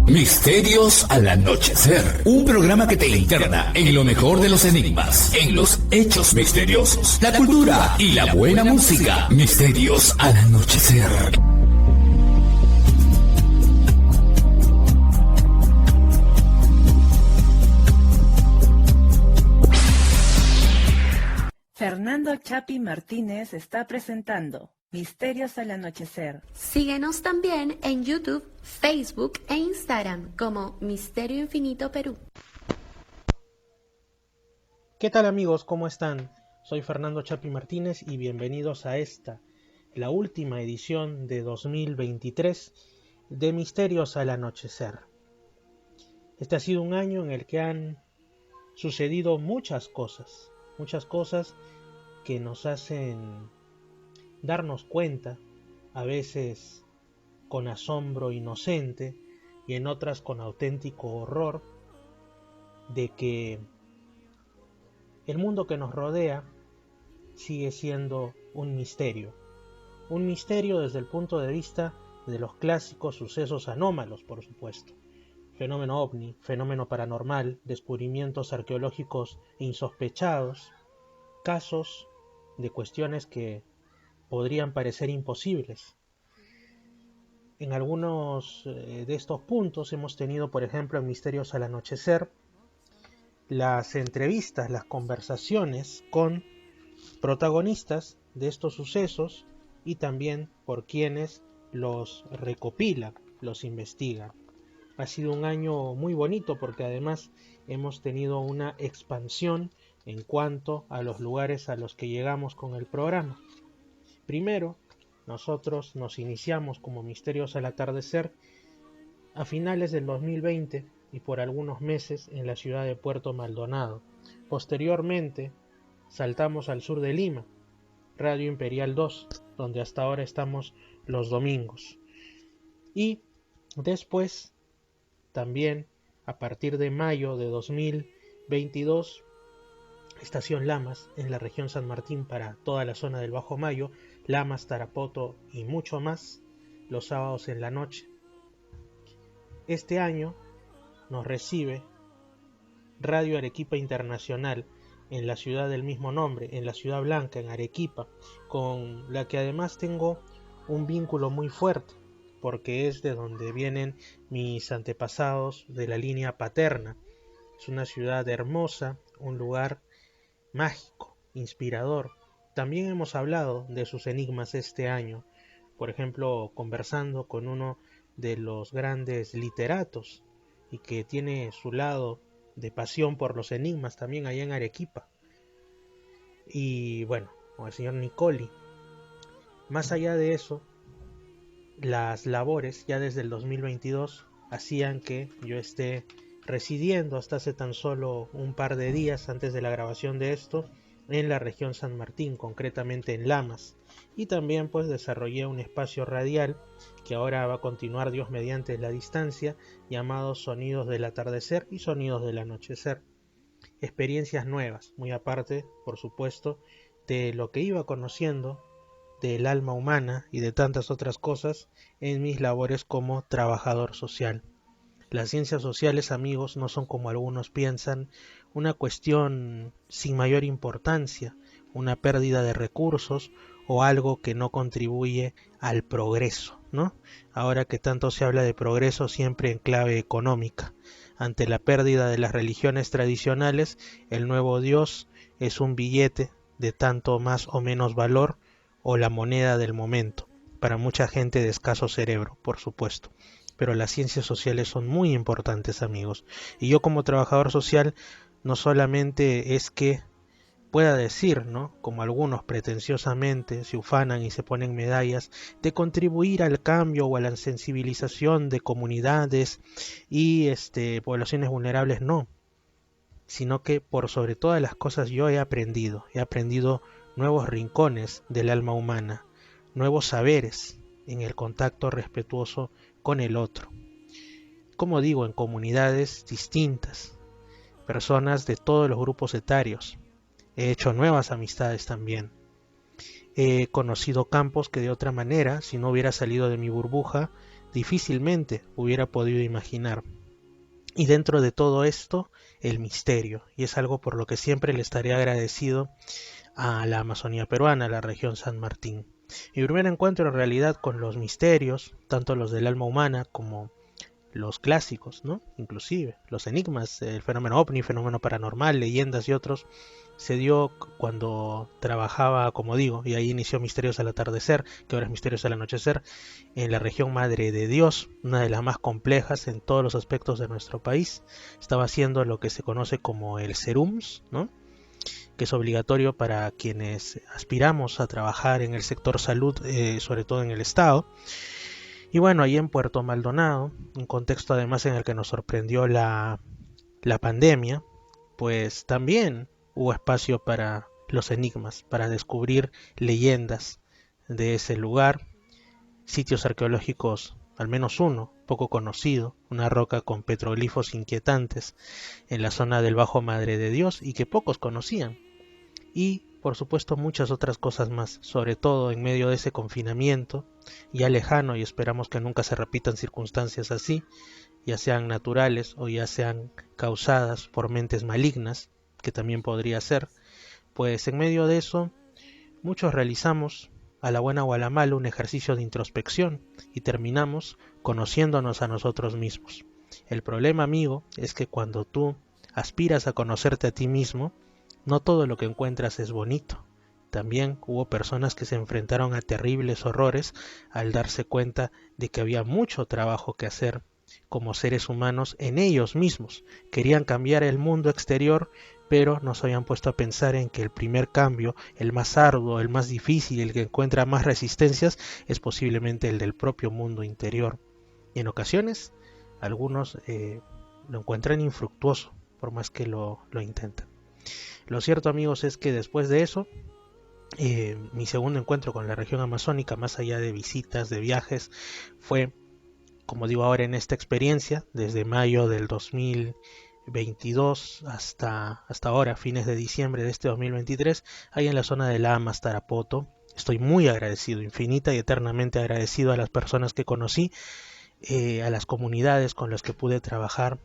Misterios al anochecer, un programa que te interna en lo mejor de los enigmas, en los hechos misteriosos, la cultura y la buena música. Misterios al anochecer. Fernando Chapi Martínez está presentando Misterios al Anochecer. Síguenos también en YouTube, Facebook e Instagram como Misterio Infinito Perú. ¿Qué tal amigos? ¿Cómo están? Soy Fernando Chapi Martínez y bienvenidos a la última edición de 2023 de Misterios al Anochecer. Este ha sido un año en el que han sucedido muchas cosas que nos hacen darnos cuenta, a veces con asombro inocente y en otras con auténtico horror, de que el mundo que nos rodea sigue siendo un misterio desde el punto de vista de los clásicos sucesos anómalos, por supuesto. Fenómeno ovni, fenómeno paranormal, descubrimientos arqueológicos insospechados, casos de cuestiones que podrían parecer imposibles. En algunos de estos puntos hemos tenido, por ejemplo, en Misterios al Anochecer, las entrevistas, las conversaciones con protagonistas de estos sucesos y también por quienes los recopilan, los investigan. Ha sido un año muy bonito porque además hemos tenido una expansión en cuanto a los lugares a los que llegamos con el programa. Primero, nosotros nos iniciamos como Misterios al Atardecer a finales del 2020 y por algunos meses en la ciudad de Puerto Maldonado. Posteriormente, saltamos al sur de Lima, Radio Imperial 2, donde hasta ahora estamos los domingos. Y después, también a partir de mayo de 2022, Estación Lamas en la región San Martín para toda la zona del Bajo Mayo, Lamas, Tarapoto y mucho más, los sábados en la noche. Este año nos recibe Radio Arequipa Internacional en la ciudad del mismo nombre, en la Ciudad Blanca, en Arequipa, con la que además tengo un vínculo muy fuerte, porque es de donde vienen mis antepasados de la línea paterna. Es una ciudad hermosa, un lugar mágico, inspirador. También hemos hablado de sus enigmas este año, por ejemplo, conversando con uno de los grandes literatos y que tiene su lado de pasión por los enigmas también allá en Arequipa. Y bueno, con el señor Nicoli. Más allá de eso, las labores ya desde el 2022 hacían que yo esté residiendo hasta hace tan solo un par de días antes de la grabación de esto en la región San Martín, concretamente en Lamas, y también pues desarrollé un espacio radial que ahora va a continuar Dios mediante la distancia, llamado Sonidos del Atardecer y Sonidos del Anochecer. Experiencias nuevas, muy aparte, por supuesto, de lo que iba conociendo del alma humana y de tantas otras cosas en mis labores como trabajador social. Las ciencias sociales, amigos, no son como algunos piensan, una cuestión sin mayor importancia, una pérdida de recursos o algo que no contribuye al progreso, ¿no? Ahora que tanto se habla de progreso siempre en clave económica. Ante la pérdida de las religiones tradicionales, el nuevo Dios es un billete de tanto más o menos valor o la moneda del momento, para mucha gente de escaso cerebro, por supuesto. Pero las ciencias sociales son muy importantes, amigos. Y yo como trabajador social no solamente es que pueda decir, ¿no?, como algunos pretenciosamente se ufanan y se ponen medallas, de contribuir al cambio o a la sensibilización de comunidades y poblaciones vulnerables, no, sino que por sobre todas las cosas yo he aprendido nuevos rincones del alma humana, nuevos saberes en el contacto respetuoso con el otro. Como digo, en comunidades distintas, personas de todos los grupos etarios. He hecho nuevas amistades también. He conocido campos que de otra manera, si no hubiera salido de mi burbuja, difícilmente hubiera podido imaginar. Y dentro de todo esto, el misterio, y es algo por lo que siempre le estaré agradecido a la Amazonía peruana, a la región San Martín. Mi primer encuentro en realidad con los misterios, tanto los del alma humana como los clásicos, ¿no? Inclusive los enigmas, el fenómeno ovni, fenómeno paranormal, leyendas y otros, se dio cuando trabajaba, como digo, y ahí inició Misterios al Atardecer, que ahora es Misterios al Anochecer, en la región Madre de Dios, una de las más complejas en todos los aspectos de nuestro país. Estaba haciendo lo que se conoce como el SERUMS, ¿no? Que es obligatorio para quienes aspiramos a trabajar en el sector salud, sobre todo en el Estado. Y bueno, ahí en Puerto Maldonado, un contexto además en el que nos sorprendió la pandemia, pues también hubo espacio para los enigmas, para descubrir leyendas de ese lugar, sitios arqueológicos, al menos uno, poco conocido, una roca con petroglifos inquietantes en la zona del Bajo Madre de Dios y que pocos conocían. Y por supuesto muchas otras cosas más, sobre todo en medio de ese confinamiento ya lejano, y esperamos que nunca se repitan circunstancias así, ya sean naturales o ya sean causadas por mentes malignas, que también podría ser. Pues en medio de eso muchos realizamos, a la buena o a la mala, un ejercicio de introspección y terminamos conociéndonos a nosotros mismos. El problema, amigo, es que cuando tú aspiras a conocerte a ti mismo, no todo lo que encuentras es bonito. También hubo personas que se enfrentaron a terribles horrores al darse cuenta de que había mucho trabajo que hacer como seres humanos en ellos mismos. Querían cambiar el mundo exterior, pero no se habían puesto a pensar en que el primer cambio, el más arduo, el más difícil, el que encuentra más resistencias, es posiblemente el del propio mundo interior. Y en ocasiones, algunos lo encuentran infructuoso, por más que lo intentan. Lo cierto, amigos, es que después de eso, mi segundo encuentro con la región amazónica, más allá de visitas, de viajes, fue, como digo ahora, en esta experiencia, desde mayo del 2022 hasta ahora, fines de diciembre de este 2023, ahí en la zona de Lamas, Tarapoto. Estoy muy agradecido, infinita y eternamente agradecido a las personas que conocí, a las comunidades con las que pude trabajar,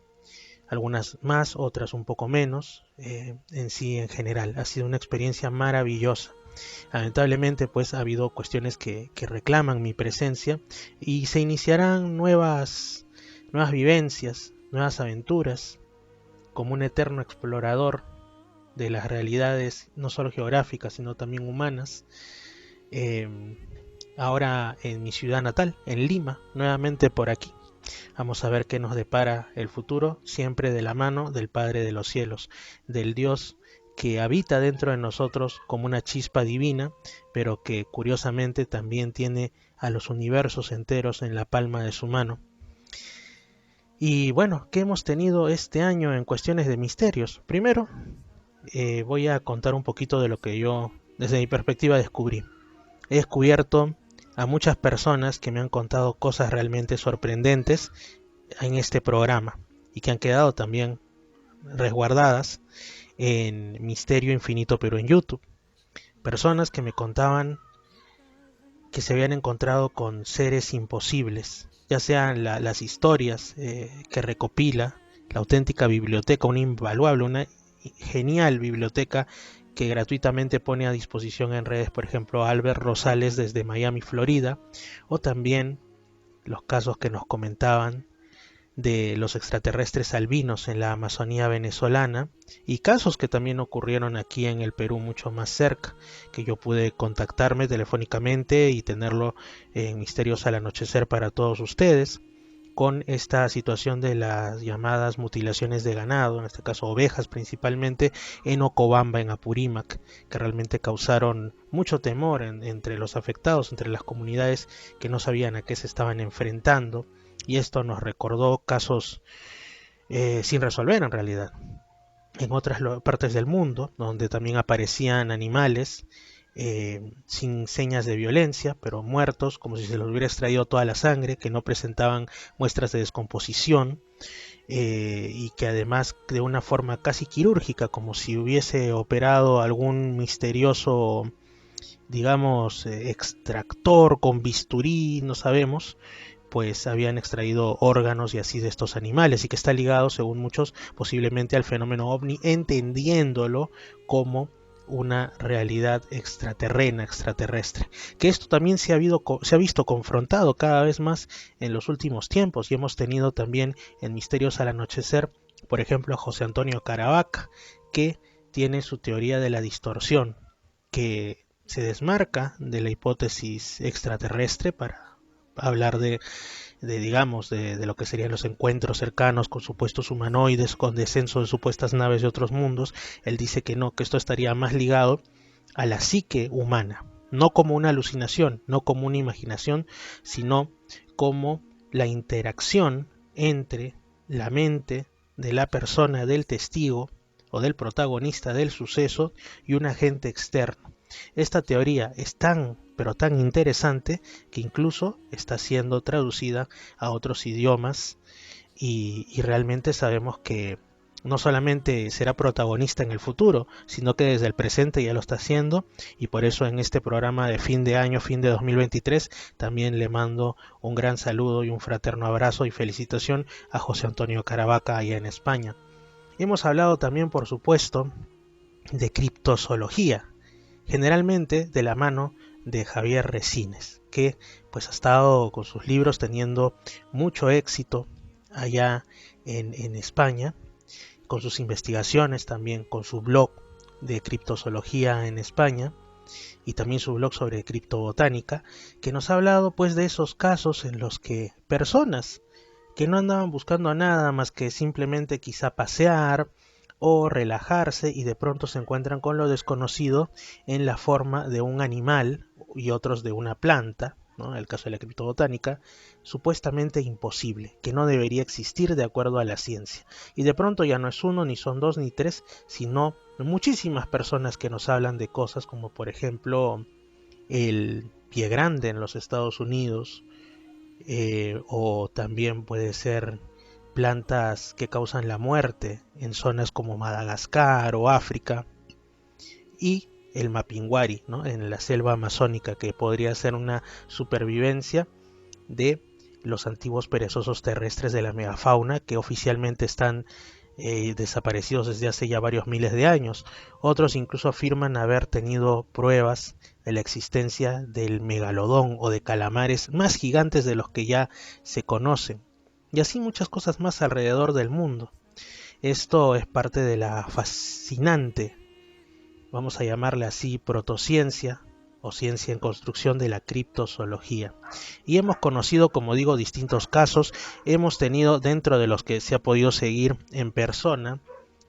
algunas más, otras un poco menos, en sí en general. Ha sido una experiencia maravillosa. Lamentablemente pues ha habido cuestiones que reclaman mi presencia y se iniciarán nuevas vivencias, nuevas aventuras, como un eterno explorador de las realidades no solo geográficas sino también humanas. Ahora en mi ciudad natal, en Lima, nuevamente por aquí. Vamos a ver qué nos depara el futuro, siempre de la mano del Padre de los Cielos, del Dios que habita dentro de nosotros como una chispa divina, pero que curiosamente también tiene a los universos enteros en la palma de su mano. Y bueno, ¿qué hemos tenido este año en cuestiones de misterios? Primero, voy a contar un poquito de lo que yo, desde mi perspectiva, descubrí. He descubierto a muchas personas que me han contado cosas realmente sorprendentes en este programa y que han quedado también resguardadas en Misterio Infinito pero en YouTube. Personas que me contaban que se habían encontrado con seres imposibles, ya sean las historias que recopila la auténtica biblioteca, una invaluable, una genial biblioteca que gratuitamente pone a disposición en redes, por ejemplo, Albert Rosales desde Miami, Florida, o también los casos que nos comentaban de los extraterrestres albinos en la Amazonía venezolana, y casos que también ocurrieron aquí en el Perú mucho más cerca, que yo pude contactarme telefónicamente y tenerlo en Misterios al Anochecer para todos ustedes, con esta situación de las llamadas mutilaciones de ganado, en este caso ovejas principalmente, en Ocobamba, en Apurímac, que realmente causaron mucho temor entre los afectados, entre las comunidades que no sabían a qué se estaban enfrentando, y esto nos recordó casos sin resolver en realidad, en otras partes del mundo, donde también aparecían animales sin señas de violencia, pero muertos, como si se les hubiera extraído toda la sangre, que no presentaban muestras de descomposición, y que además de una forma casi quirúrgica, como si hubiese operado algún misterioso digamos, extractor con bisturí, no sabemos, pues habían extraído órganos y así de estos animales, y que está ligado, según muchos, posiblemente al fenómeno ovni, entendiéndolo como una realidad extraterrena, extraterrestre. Que esto también se ha visto confrontado cada vez más en los últimos tiempos, y hemos tenido también en Misterios al Anochecer, por ejemplo, a José Antonio Caravaca, que tiene su teoría de la distorsión, que se desmarca de la hipótesis extraterrestre para hablar digamos, de lo que serían los encuentros cercanos con supuestos humanoides, con descenso de supuestas naves de otros mundos. Él dice que no, que esto estaría más ligado a la psique humana, no como una alucinación, no como una imaginación, sino como la interacción entre la mente de la persona, del testigo o del protagonista del suceso y un agente externo. Esta teoría es pero tan interesante que incluso está siendo traducida a otros idiomas y realmente sabemos que no solamente será protagonista en el futuro, sino que desde el presente ya lo está haciendo, y por eso en este programa de fin de año, fin de 2023, también le mando un gran saludo y un fraterno abrazo y felicitación a José Antonio Caravaca allá en España. Hemos hablado también, por supuesto, de criptozoología, generalmente de la mano de Javier Resines, que pues ha estado con sus libros teniendo mucho éxito allá en España, con sus investigaciones también, con su blog de criptozoología en España y también su blog sobre criptobotánica, que nos ha hablado pues de esos casos en los que personas que no andaban buscando nada más que simplemente quizá pasear o relajarse, y de pronto se encuentran con lo desconocido en la forma de un animal y otros de una planta, ¿no? En el caso de la criptobotánica, supuestamente imposible, que no debería existir de acuerdo a la ciencia. Y de pronto ya no es uno, ni son dos, ni tres, sino muchísimas personas que nos hablan de cosas como por ejemplo el pie grande en los Estados Unidos, o también puede ser plantas que causan la muerte en zonas como Madagascar o África, y el mapinguari, ¿no? En la selva amazónica, que podría ser una supervivencia de los antiguos perezosos terrestres de la megafauna, que oficialmente están desaparecidos desde hace ya varios miles de años. Otros incluso afirman haber tenido pruebas de la existencia del megalodón o de calamares más gigantes de los que ya se conocen, y así muchas cosas más alrededor del mundo. Esto es parte de la fascinante, vamos a llamarle así, protociencia o ciencia en construcción de la criptozoología. Y hemos conocido, como digo, distintos casos. Hemos tenido, dentro de los que se ha podido seguir en persona,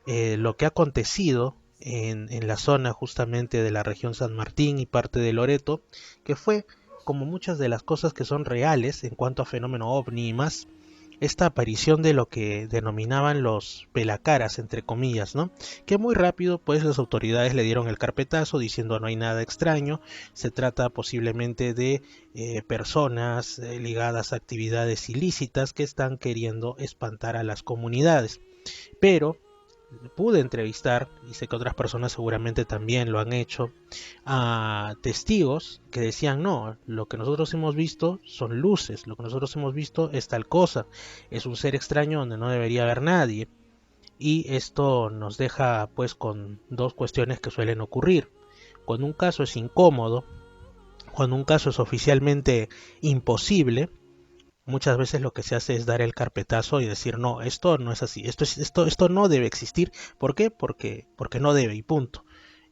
lo que ha acontecido en la zona justamente de la región San Martín y parte de Loreto, que fue, como muchas de las cosas que son reales en cuanto a fenómeno ovni y más, esta aparición de lo que denominaban los pelacaras, entre comillas, ¿no? Que muy rápido pues las autoridades le dieron el carpetazo diciendo no hay nada extraño, se trata posiblemente de personas ligadas a actividades ilícitas que están queriendo espantar a las comunidades. Pero pude entrevistar, y sé que otras personas seguramente también lo han hecho, a testigos que decían no, lo que nosotros hemos visto son luces, lo que nosotros hemos visto es tal cosa, es un ser extraño donde no debería haber nadie. Y esto nos deja pues con dos cuestiones que suelen ocurrir. Cuando un caso es incómodo, cuando un caso es oficialmente imposible, muchas veces lo que se hace es dar el carpetazo y decir no, esto no es así, esto no debe existir. ¿Por qué? Porque no debe, y punto.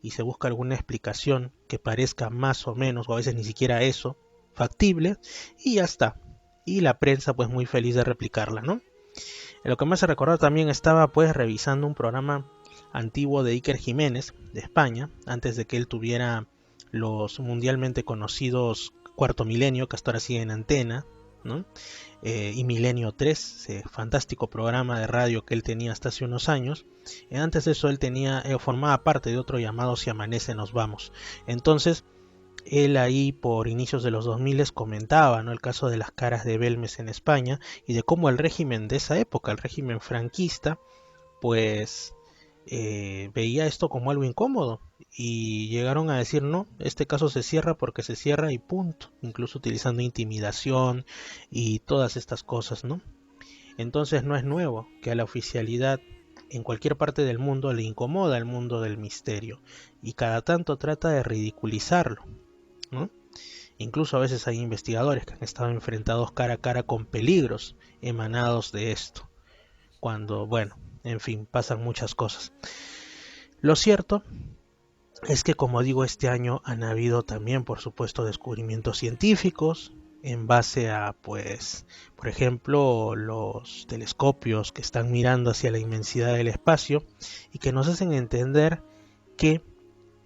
Y se busca alguna explicación que parezca más o menos, o a veces ni siquiera eso, factible, y ya está. Y la prensa pues muy feliz de replicarla, ¿no? En lo que me hace recordar, también estaba pues revisando un programa antiguo de Iker Jiménez de España, antes de que él tuviera los mundialmente conocidos Cuarto Milenio, que hasta ahora sigue en antena, ¿no? Y Milenio 3, ese fantástico programa de radio que él tenía hasta hace unos años. Antes de eso él formaba parte de otro llamado Si Amanece Nos Vamos. Entonces él ahí por inicios de los 2000 comentaba, ¿no?, el caso de las caras de Belmes en España, y de cómo el régimen de esa época, el régimen franquista, pues veía esto como algo incómodo y llegaron a decir no, este caso se cierra porque se cierra y punto, incluso utilizando intimidación y todas estas cosas, ¿no? Entonces no es nuevo que a la oficialidad en cualquier parte del mundo le incomoda el mundo del misterio y cada tanto trata de ridiculizarlo, ¿no? Incluso a veces hay investigadores que han estado enfrentados cara a cara con peligros emanados de esto, cuando, bueno, en fin, pasan muchas cosas. Lo cierto es que, como digo, este año han habido también, por supuesto, descubrimientos científicos en base a, pues, por ejemplo, los telescopios que están mirando hacia la inmensidad del espacio y que nos hacen entender que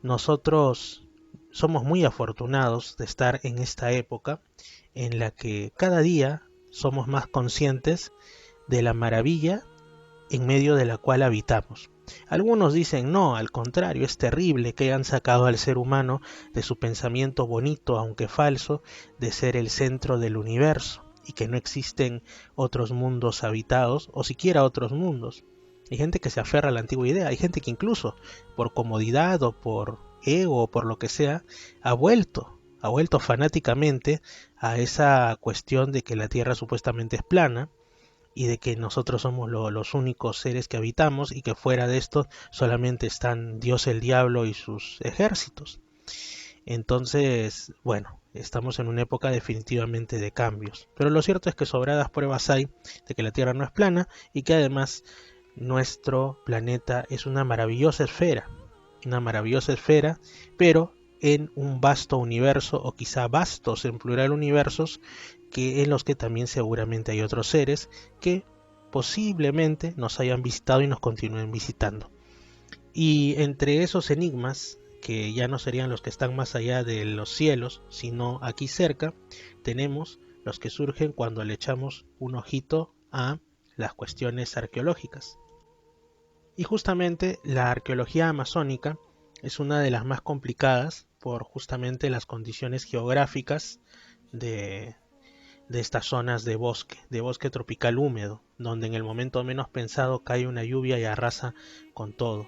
nosotros somos muy afortunados de estar en esta época en la que cada día somos más conscientes de la maravilla en medio de la cual habitamos. Algunos dicen no, al contrario, es terrible que hayan sacado al ser humano de su pensamiento bonito, aunque falso, de ser el centro del universo y que no existen otros mundos habitados o siquiera otros mundos. Hay gente que se aferra a la antigua idea, hay gente que incluso por comodidad o por ego o por lo que sea, ha vuelto fanáticamente a esa cuestión de que la Tierra supuestamente es plana y de que nosotros somos los únicos seres que habitamos y que fuera de esto solamente están Dios, el diablo y sus ejércitos. Entonces, bueno, estamos en una época definitivamente de cambios. Pero lo cierto es que sobradas pruebas hay de que la Tierra no es plana y que además nuestro planeta es una maravillosa esfera, pero en un vasto universo, o quizá vastos en plural universos, que en los que también seguramente hay otros seres que posiblemente nos hayan visitado y nos continúen visitando. Y entre esos enigmas, que ya no serían los que están más allá de los cielos, sino aquí cerca, tenemos los que surgen cuando le echamos un ojito a las cuestiones arqueológicas. Y justamente la arqueología amazónica es una de las más complicadas por justamente las condiciones geográficas de estas zonas de bosque tropical húmedo, donde en el momento menos pensado cae una lluvia y arrasa con todo,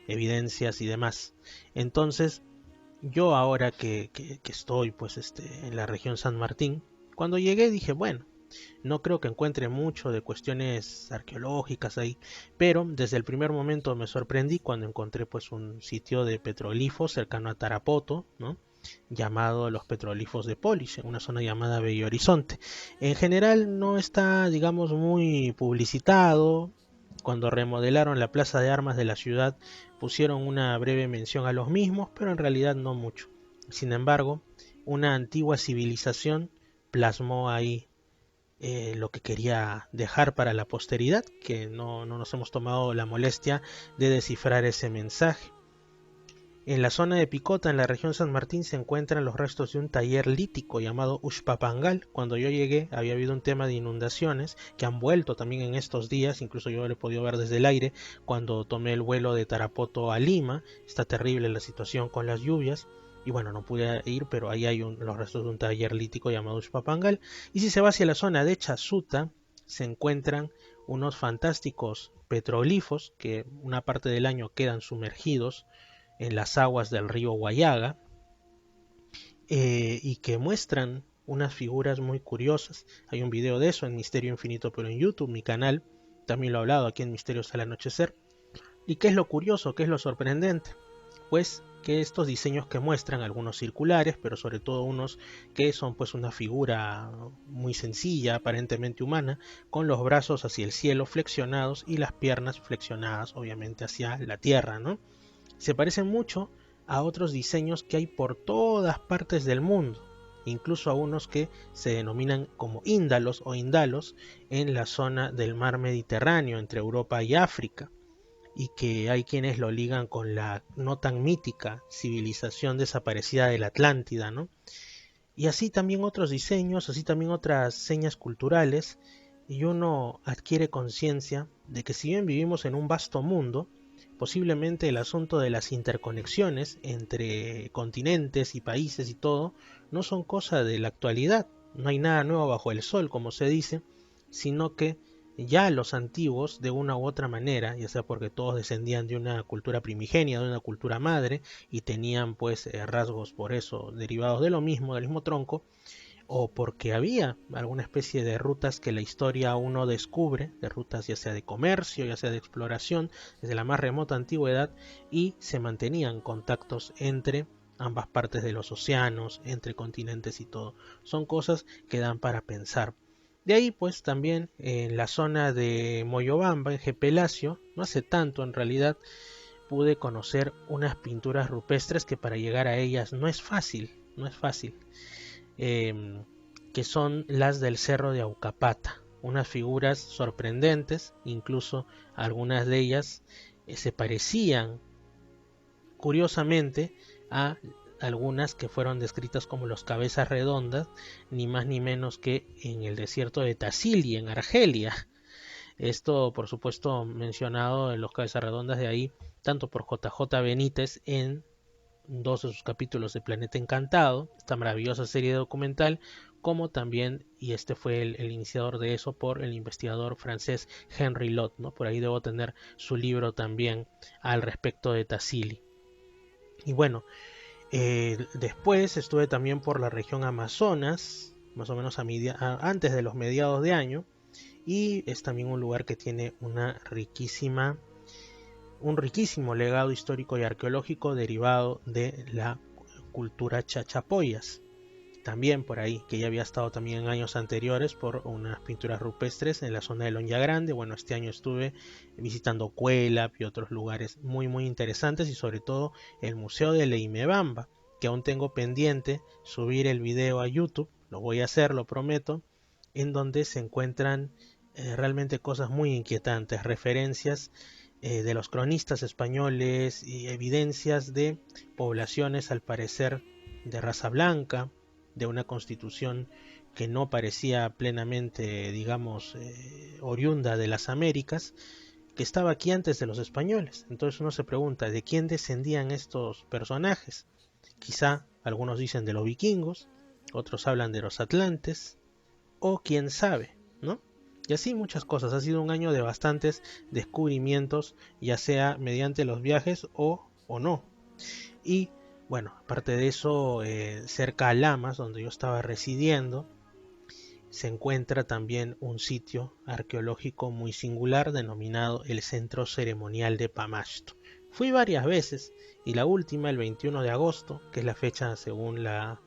evidencias y demás. Entonces, yo ahora que estoy pues en la región San Martín, cuando llegué dije, bueno, no creo que encuentre mucho de cuestiones arqueológicas ahí, pero desde el primer momento me sorprendí cuando encontré pues un sitio de petroglifos cercano a Tarapoto, ¿no?, llamado los petroglifos de Polis, en una zona llamada Bello Horizonte. En general no está, digamos, muy publicitado. Cuando remodelaron la plaza de armas de la ciudad pusieron una breve mención a los mismos, pero en realidad no mucho. Sin embargo, una antigua civilización plasmó ahí lo que quería dejar para la posteridad, que no nos hemos tomado la molestia de descifrar ese mensaje. En la zona de Picota, en la región San Martín, se encuentran los restos de un taller lítico llamado Uxpapangal. Cuando yo llegué había habido un tema de inundaciones que han vuelto también en estos días, incluso yo lo he podido ver desde el aire cuando tomé el vuelo de Tarapoto a Lima. Está terrible la situación con las lluvias. Y bueno, no pude ir, pero ahí hay los restos de un taller lítico llamado Uxpapangal. Y si se va hacia la zona de Chasuta, se encuentran unos fantásticos petroglifos que una parte del año quedan sumergidos en las aguas del río Guayaga, y que muestran unas figuras muy curiosas. Hay un video de eso en Misterio Infinito, pero en YouTube, mi canal, también lo he hablado aquí en Misterios al Anochecer. ¿Y qué es lo curioso? ¿Qué es lo sorprendente? Pues que estos diseños que muestran, algunos circulares, pero sobre todo unos que son pues una figura muy sencilla, aparentemente humana, con los brazos hacia el cielo flexionados y las piernas flexionadas obviamente hacia la tierra, ¿no? Se parecen mucho a otros diseños que hay por todas partes del mundo, incluso a unos que se denominan como índalos o indalos en la zona del mar Mediterráneo entre Europa y África, y que hay quienes lo ligan con la no tan mítica civilización desaparecida de la Atlántida, ¿no? Y así también otros diseños, así también otras señas culturales, y uno adquiere conciencia de que si bien vivimos en un vasto mundo, posiblemente el asunto de las interconexiones entre continentes y países y todo no son cosa de la actualidad, no hay nada nuevo bajo el sol, como se dice, sino que ya los antiguos, de una u otra manera, ya sea porque todos descendían de una cultura primigenia, de una cultura madre, y tenían pues rasgos por eso derivados de lo mismo, del mismo tronco, o porque había alguna especie de rutas que la historia aún no descubre, de rutas ya sea de comercio, ya sea de exploración, desde la más remota antigüedad, y se mantenían contactos entre ambas partes de los océanos, entre continentes y todo. Son cosas que dan para pensar. De ahí pues también en la zona de Moyobamba, en Gepelacio, no hace tanto en realidad, pude conocer unas pinturas rupestres que para llegar a ellas no es fácil, no es fácil. Que son las del Cerro de Aucapata, unas figuras sorprendentes, incluso algunas de ellas se parecían curiosamente a algunas que fueron descritas como los cabezas redondas, ni más ni menos que en el desierto de Tassili, en Argelia. Esto, por supuesto, mencionado en los cabezas redondas de ahí, tanto por JJ Benítez en dos de sus capítulos de Planeta Encantado, esta maravillosa serie documental, como también, y este fue el iniciador de eso, por el investigador francés Henry Lott, ¿no? Por ahí debo tener su libro también al respecto de Tassili. Y bueno, después estuve también por la región Amazonas, más o menos antes de los mediados de año, y es también un lugar que tiene un riquísimo legado histórico y arqueológico derivado de la cultura chachapoyas. También por ahí, que ya había estado también en años anteriores por unas pinturas rupestres en la zona de Loña Grande. Bueno, este año estuve visitando Cuelap y otros lugares muy muy interesantes, y sobre todo el Museo de Leimebamba, que aún tengo pendiente subir el video a YouTube, lo voy a hacer, lo prometo, en donde se encuentran realmente cosas muy inquietantes, referencias de los cronistas españoles y evidencias de poblaciones al parecer de raza blanca, de una constitución que no parecía plenamente, digamos, oriunda de las Américas, que estaba aquí antes de los españoles. Entonces uno se pregunta, ¿de quién descendían estos personajes? Quizá algunos dicen de los vikingos, otros hablan de los atlantes, o quién sabe, ¿no? Y así muchas cosas. Ha sido un año de bastantes descubrimientos, ya sea mediante los viajes o no. Y bueno, aparte de eso, cerca a Lamas, donde yo estaba residiendo, se encuentra también un sitio arqueológico muy singular denominado el Centro Ceremonial de Pamasto. Fui varias veces, y la última, el 21 de agosto, que es la fecha según la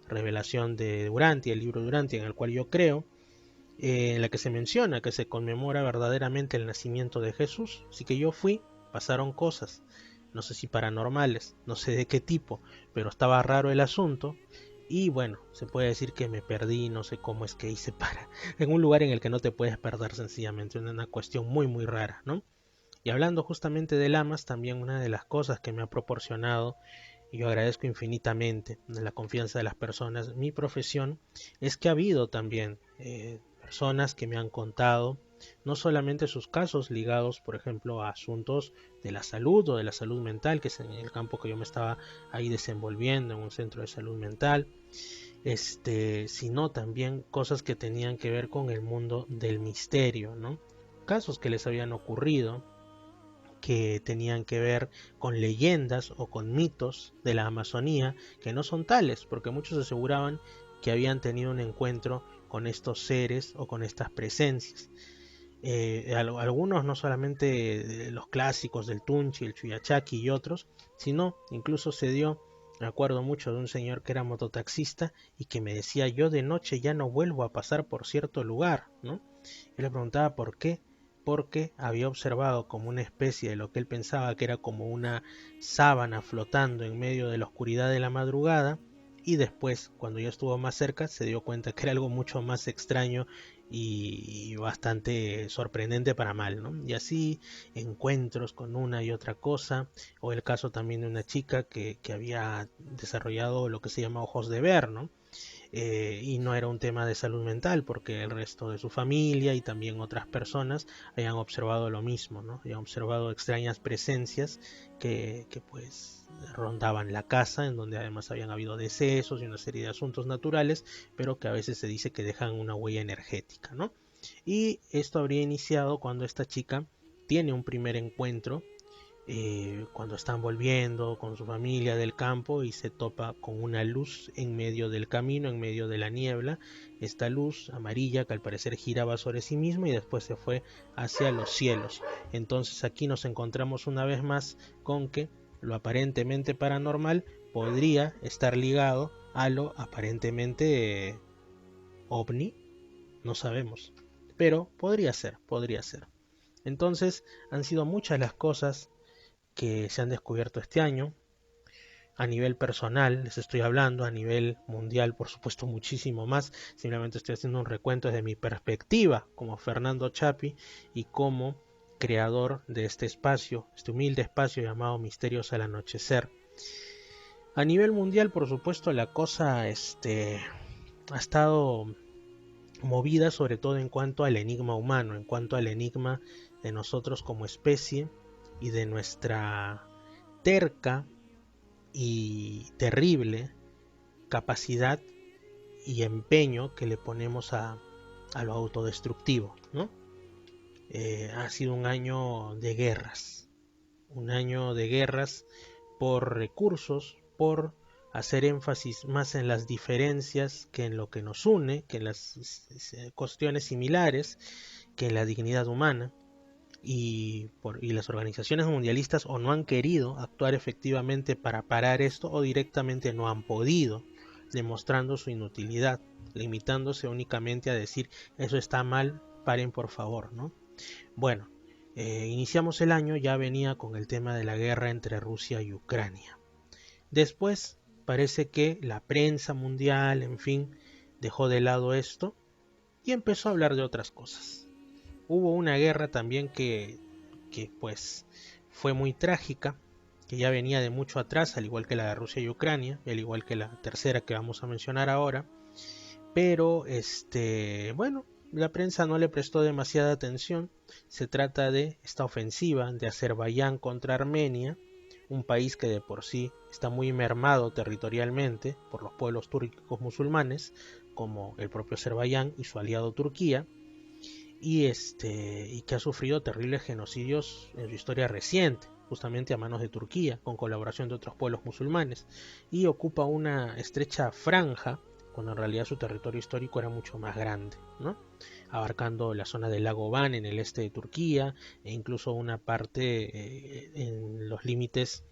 revelación de Duranti, el libro Duranti en el cual yo creo, en la que se menciona que se conmemora verdaderamente el nacimiento de Jesús. Así que yo fui, pasaron cosas, no sé si paranormales, no sé de qué tipo, pero estaba raro el asunto. Y bueno, se puede decir que me perdí, no sé cómo es que hice para en un lugar en el que no te puedes perder, sencillamente una cuestión muy muy rara, ¿no? Y hablando justamente de Lamas, también una de las cosas que me ha proporcionado, y yo agradezco infinitamente la confianza de las personas, mi profesión, es que ha habido también personas que me han contado no solamente sus casos ligados, por ejemplo, a asuntos de la salud o de la salud mental, que es en el campo que yo me estaba ahí desenvolviendo, en un centro de salud mental, sino también cosas que tenían que ver con el mundo del misterio, ¿no? Casos que les habían ocurrido, que tenían que ver con leyendas o con mitos de la Amazonía, que no son tales, porque muchos aseguraban que habían tenido un encuentro con estos seres o con estas presencias. Algunos no solamente los clásicos del Tunchi, el Chuyachaki y otros, sino incluso se dio, me acuerdo mucho de un señor que era mototaxista y que me decía, yo de noche ya no vuelvo a pasar por cierto lugar, ¿no? Yo le preguntaba por qué, porque había observado como una especie de lo que él pensaba que era como una sábana flotando en medio de la oscuridad de la madrugada, y después, cuando ya estuvo más cerca, se dio cuenta que era algo mucho más extraño y bastante sorprendente para mal, ¿no? Y así encuentros con una y otra cosa, o el caso también de una chica que había desarrollado lo que se llama ojos de ver, ¿no? Y no era un tema de salud mental, porque el resto de su familia y también otras personas habían observado lo mismo, ¿no? Habían observado extrañas presencias que pues rondaban la casa, en donde además habían habido decesos y una serie de asuntos naturales, pero que a veces se dice que dejan una huella energética, ¿no? Y esto habría iniciado cuando esta chica tiene un primer encuentro, cuando están volviendo con su familia del campo y se topa con una luz en medio del camino, en medio de la niebla. Esta luz amarilla que al parecer giraba sobre sí misma y después se fue hacia los cielos. Entonces aquí nos encontramos una vez más con que lo aparentemente paranormal podría estar ligado a lo aparentemente ovni, no sabemos, pero podría ser. Entonces han sido muchas las cosas que se han descubierto este año. A nivel personal les estoy hablando, a nivel mundial por supuesto muchísimo más. Simplemente estoy haciendo un recuento desde mi perspectiva como Fernando Chapi y como creador de este espacio, este humilde espacio llamado Misterios al Anochecer. A nivel mundial por supuesto la cosa ha estado movida sobre todo en cuanto al enigma humano, en cuanto al enigma de nosotros como especie y de nuestra terca y terrible capacidad y empeño que le ponemos a lo autodestructivo, ¿no? Ha sido un año de guerras por recursos, por hacer énfasis más en las diferencias que en lo que nos une, que en las cuestiones similares, que en la dignidad humana. Y las organizaciones mundialistas o no han querido actuar efectivamente para parar esto o directamente no han podido, demostrando su inutilidad, limitándose únicamente a decir eso está mal, paren por favor, ¿no? Bueno, iniciamos el año, ya venía con el tema de la guerra entre Rusia y Ucrania. Después parece que la prensa mundial, en fin, dejó de lado esto y empezó a hablar de otras cosas. Hubo una guerra también que pues fue muy trágica, que ya venía de mucho atrás, al igual que la de Rusia y Ucrania, al igual que la tercera que vamos a mencionar ahora, pero bueno, la prensa no le prestó demasiada atención. Se trata de esta ofensiva de Azerbaiyán contra Armenia, un país que de por sí está muy mermado territorialmente por los pueblos túrquicos musulmanes, como el propio Azerbaiyán y su aliado Turquía, y que ha sufrido terribles genocidios en su historia reciente, justamente a manos de Turquía, con colaboración de otros pueblos musulmanes, y ocupa una estrecha franja, cuando en realidad su territorio histórico era mucho más grande, ¿no? Abarcando la zona del lago Van en el este de Turquía, e incluso una parte en los límites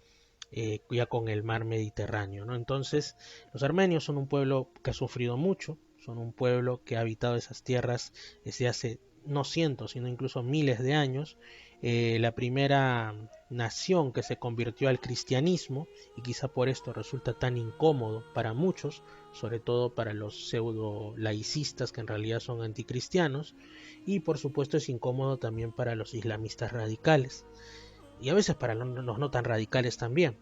ya con el mar Mediterráneo, ¿no? Entonces, los armenios son un pueblo que ha sufrido mucho, son un pueblo que ha habitado esas tierras desde hace no cientos, sino incluso miles de años. La primera nación que se convirtió al cristianismo, y quizá por esto resulta tan incómodo para muchos, sobre todo para los pseudo laicistas que en realidad son anticristianos, y por supuesto es incómodo también para los islamistas radicales, y a veces para los no tan radicales también.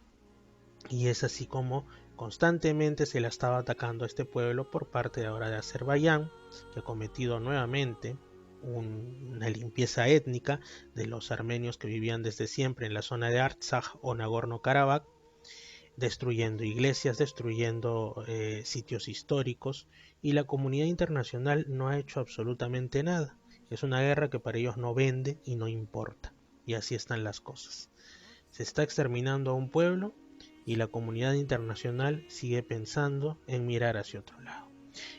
Y es así como constantemente se le estaba atacando a este pueblo por parte de ahora de Azerbaiyán, que ha cometido nuevamente una limpieza étnica de los armenios que vivían desde siempre en la zona de Artsaj o Nagorno-Karabaj, destruyendo iglesias, destruyendo sitios históricos, y la comunidad internacional no ha hecho absolutamente nada. Es una guerra que para ellos no vende y no importa, y así están las cosas. Se está exterminando a un pueblo y la comunidad internacional sigue pensando en mirar hacia otro lado.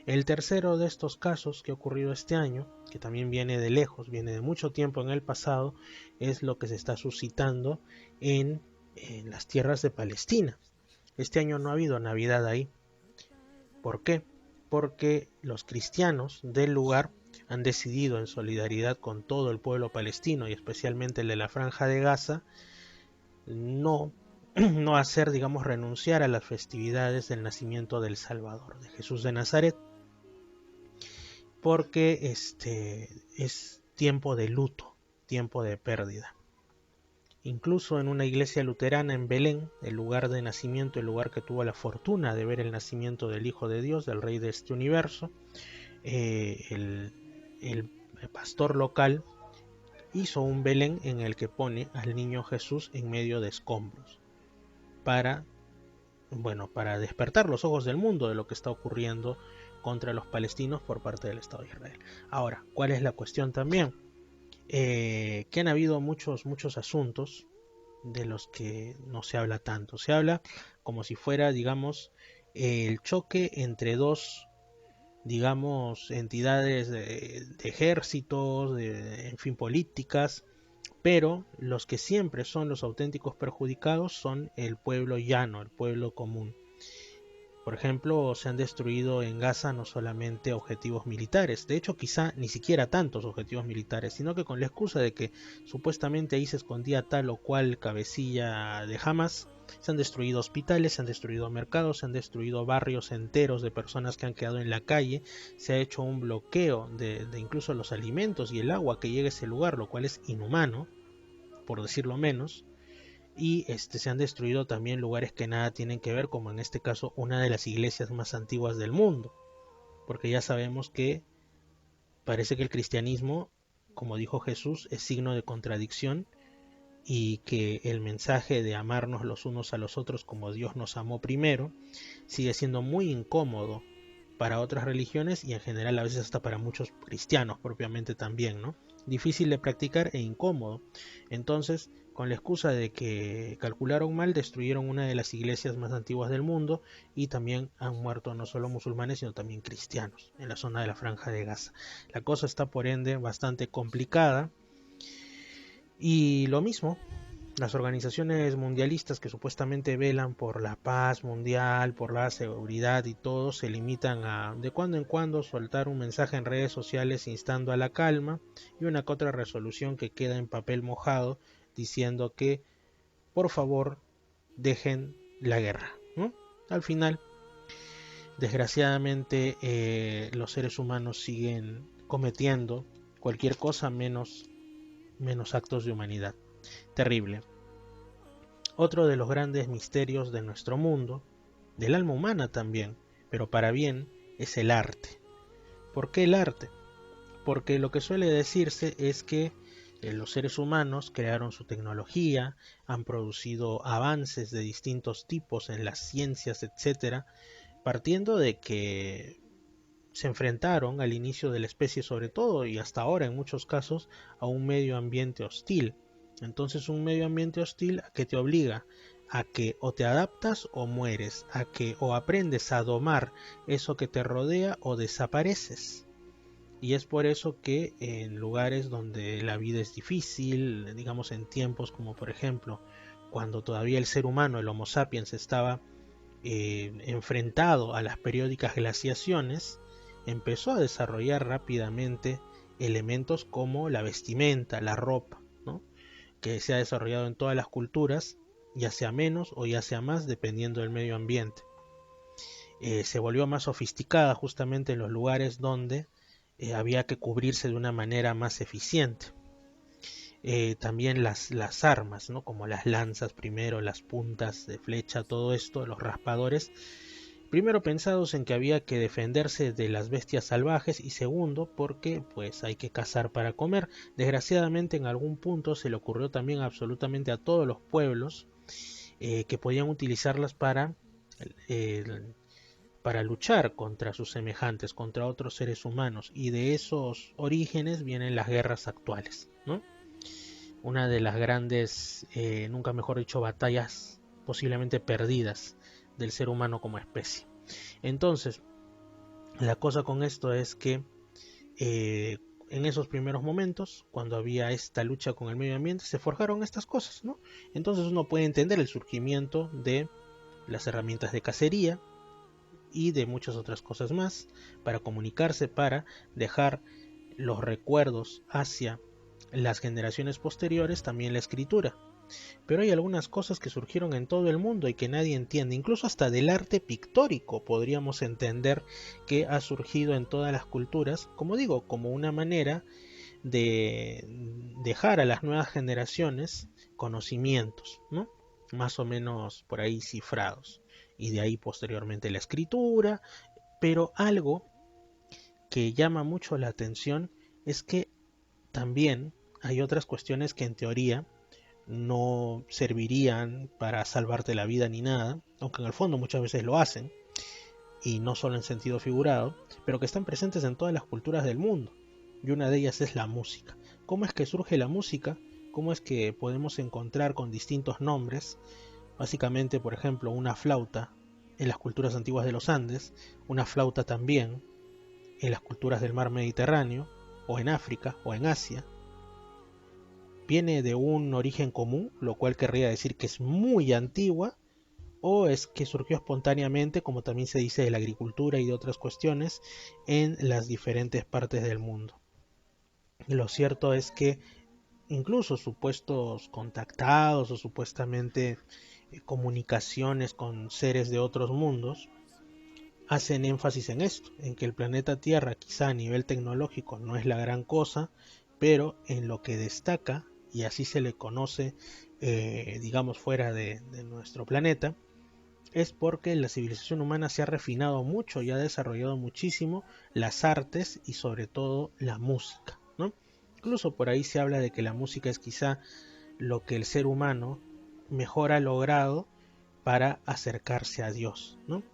El tercero de estos casos que ha ocurrido este año, que también viene de lejos, viene de mucho tiempo en el pasado, es lo que se está suscitando en las tierras de Palestina. Este año no ha habido Navidad ahí. ¿Por qué? Porque los cristianos del lugar han decidido, en solidaridad con todo el pueblo palestino y especialmente el de la Franja de Gaza, no hacer, digamos, renunciar a las festividades del nacimiento del Salvador, de Jesús de Nazaret, porque es tiempo de luto, tiempo de pérdida. Incluso en una iglesia luterana en Belén, el lugar de nacimiento, el lugar que tuvo la fortuna de ver el nacimiento del Hijo de Dios, del Rey de este universo, el pastor local hizo un Belén en el que pone al niño Jesús en medio de escombros, para despertar los ojos del mundo de lo que está ocurriendo contra los palestinos por parte del Estado de Israel. Ahora, ¿cuál es la cuestión también? Que han habido muchos asuntos de los que no se habla tanto. Se habla como si fuera, digamos, el choque entre dos, digamos, entidades de ejércitos, en fin, políticas, pero los que siempre son los auténticos perjudicados son el pueblo llano, el pueblo común. Por ejemplo, se han destruido en Gaza no solamente objetivos militares, de hecho quizá ni siquiera tantos objetivos militares, sino que con la excusa de que supuestamente ahí se escondía tal o cual cabecilla de Hamas, se han destruido hospitales, se han destruido mercados, se han destruido barrios enteros de personas que han quedado en la calle, se ha hecho un bloqueo de incluso los alimentos y el agua que llega a ese lugar, lo cual es inhumano, por decirlo menos. Y se han destruido también lugares que nada tienen que ver, como en este caso una de las iglesias más antiguas del mundo, porque ya sabemos que parece que el cristianismo, como dijo Jesús, es signo de contradicción, y que el mensaje de amarnos los unos a los otros como Dios nos amó primero sigue siendo muy incómodo para otras religiones y en general a veces hasta para muchos cristianos propiamente también, ¿no? Difícil de practicar e incómodo. Entonces, con la excusa de que calcularon mal, destruyeron una de las iglesias más antiguas del mundo y también han muerto no solo musulmanes sino también cristianos en la zona de la Franja de Gaza. La cosa está por ende bastante complicada. Y lo mismo, las organizaciones mundialistas que supuestamente velan por la paz mundial, por la seguridad y todo, se limitan a de cuando en cuando soltar un mensaje en redes sociales instando a la calma y una que otra resolución que queda en papel mojado diciendo que por favor dejen la guerra, ¿no? Al final, desgraciadamente, los seres humanos siguen cometiendo cualquier cosa menos actos de humanidad. Terrible. Otro de los grandes misterios de nuestro mundo, del alma humana también, pero para bien, es el arte. ¿Por qué el arte? Porque lo que suele decirse es que los seres humanos crearon su tecnología, han producido avances de distintos tipos en las ciencias, etcétera, partiendo de que se enfrentaron al inicio de la especie sobre todo y hasta ahora en muchos casos a un medio ambiente hostil. Entonces un medio ambiente hostil que te obliga a que o te adaptas o mueres, a que o aprendes a domar eso que te rodea o desapareces. Y es por eso que en lugares donde la vida es difícil, digamos en tiempos como por ejemplo cuando todavía el ser humano, el Homo sapiens, estaba enfrentado a las periódicas glaciaciones, empezó a desarrollar rápidamente elementos como la vestimenta, la ropa, ¿no? Que se ha desarrollado en todas las culturas, ya sea menos o ya sea más, dependiendo del medio ambiente. Se volvió más sofisticada justamente en los lugares donde había que cubrirse de una manera más eficiente. También las armas, ¿no? Como las lanzas primero, las puntas de flecha, todo esto, los raspadores, primero pensados en que había que defenderse de las bestias salvajes y segundo porque pues hay que cazar para comer. Desgraciadamente en algún punto se le ocurrió también absolutamente a todos los pueblos que podían utilizarlas para luchar contra sus semejantes, contra otros seres humanos, y de esos orígenes vienen las guerras actuales, ¿no? Una de las grandes, nunca mejor dicho, batallas posiblemente perdidas del ser humano como especie. Entonces, la cosa con esto es que en esos primeros momentos, cuando había esta lucha con el medio ambiente, se forjaron estas cosas, ¿no? Entonces uno puede entender el surgimiento de las herramientas de cacería y de muchas otras cosas más para comunicarse, para dejar los recuerdos hacia las generaciones posteriores, también la escritura. Pero hay algunas cosas que surgieron en todo el mundo y que nadie entiende, incluso hasta del arte pictórico podríamos entender que ha surgido en todas las culturas, como digo, como una manera de dejar a las nuevas generaciones conocimientos, ¿no? Más o menos por ahí cifrados, y de ahí posteriormente la escritura. Pero algo que llama mucho la atención es que también hay otras cuestiones que en teoría no servirían para salvarte la vida ni nada, aunque en el fondo muchas veces lo hacen, y no solo en sentido figurado, pero que están presentes en todas las culturas del mundo, y una de ellas es la música. ¿Cómo es que surge la música? ¿Cómo es que podemos encontrar con distintos nombres? Básicamente, por ejemplo, una flauta en las culturas antiguas de los Andes, una flauta también en las culturas del mar Mediterráneo, o en África, o en Asia. ¿Viene de un origen común, lo cual querría decir que es muy antigua, o es que surgió espontáneamente, como también se dice de la agricultura y de otras cuestiones, en las diferentes partes del mundo? Lo cierto es que incluso supuestos contactados o supuestamente comunicaciones con seres de otros mundos hacen énfasis en esto, en que el planeta Tierra quizá a nivel tecnológico no es la gran cosa, pero en lo que destaca, y así se le conoce, digamos, fuera de nuestro planeta, es porque la civilización humana se ha refinado mucho y ha desarrollado muchísimo las artes y sobre todo la música, ¿no? Incluso por ahí se habla de que la música es quizá lo que el ser humano mejor ha logrado para acercarse a Dios, ¿no?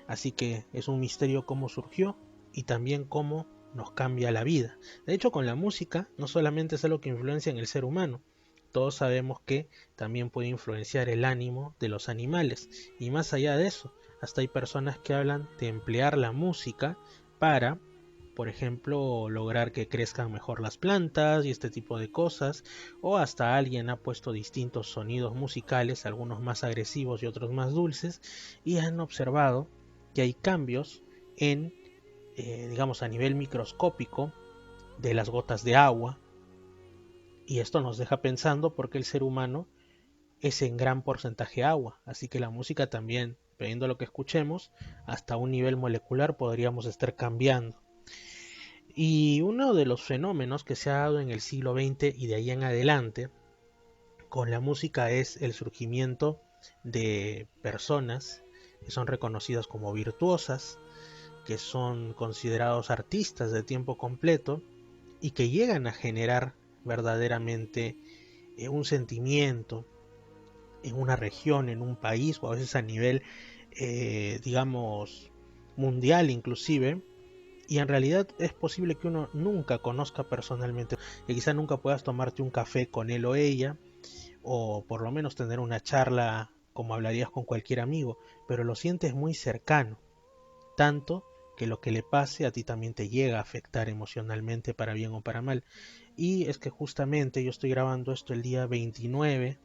Así que es un misterio cómo surgió y también cómo nos cambia la vida. De hecho, con la música no solamente es algo que influencia en el ser humano, todos sabemos que también puede influenciar el ánimo de los animales, y más allá de eso, hasta hay personas que hablan de emplear la música para, por ejemplo, lograr que crezcan mejor las plantas y este tipo de cosas, o hasta alguien ha puesto distintos sonidos musicales, algunos más agresivos y otros más dulces, y han observado que hay cambios en, digamos, a nivel microscópico de las gotas de agua, y esto nos deja pensando porque el ser humano es en gran porcentaje agua, así que la música también, dependiendo de lo que escuchemos, hasta un nivel molecular podríamos estar cambiando. Y uno de los fenómenos que se ha dado en el siglo XX y de ahí en adelante con la música es el surgimiento de personas que son reconocidas como virtuosas, que son considerados artistas de tiempo completo y que llegan a generar verdaderamente un sentimiento en una región, en un país, o a veces a nivel, digamos, mundial inclusive. Y en realidad es posible que uno nunca conozca personalmente, que quizá nunca puedas tomarte un café con él o ella, o por lo menos tener una charla como hablarías con cualquier amigo, pero lo sientes muy cercano, tanto que lo que le pase a ti también te llega a afectar emocionalmente, para bien o para mal. Y es que justamente yo estoy grabando esto el día 29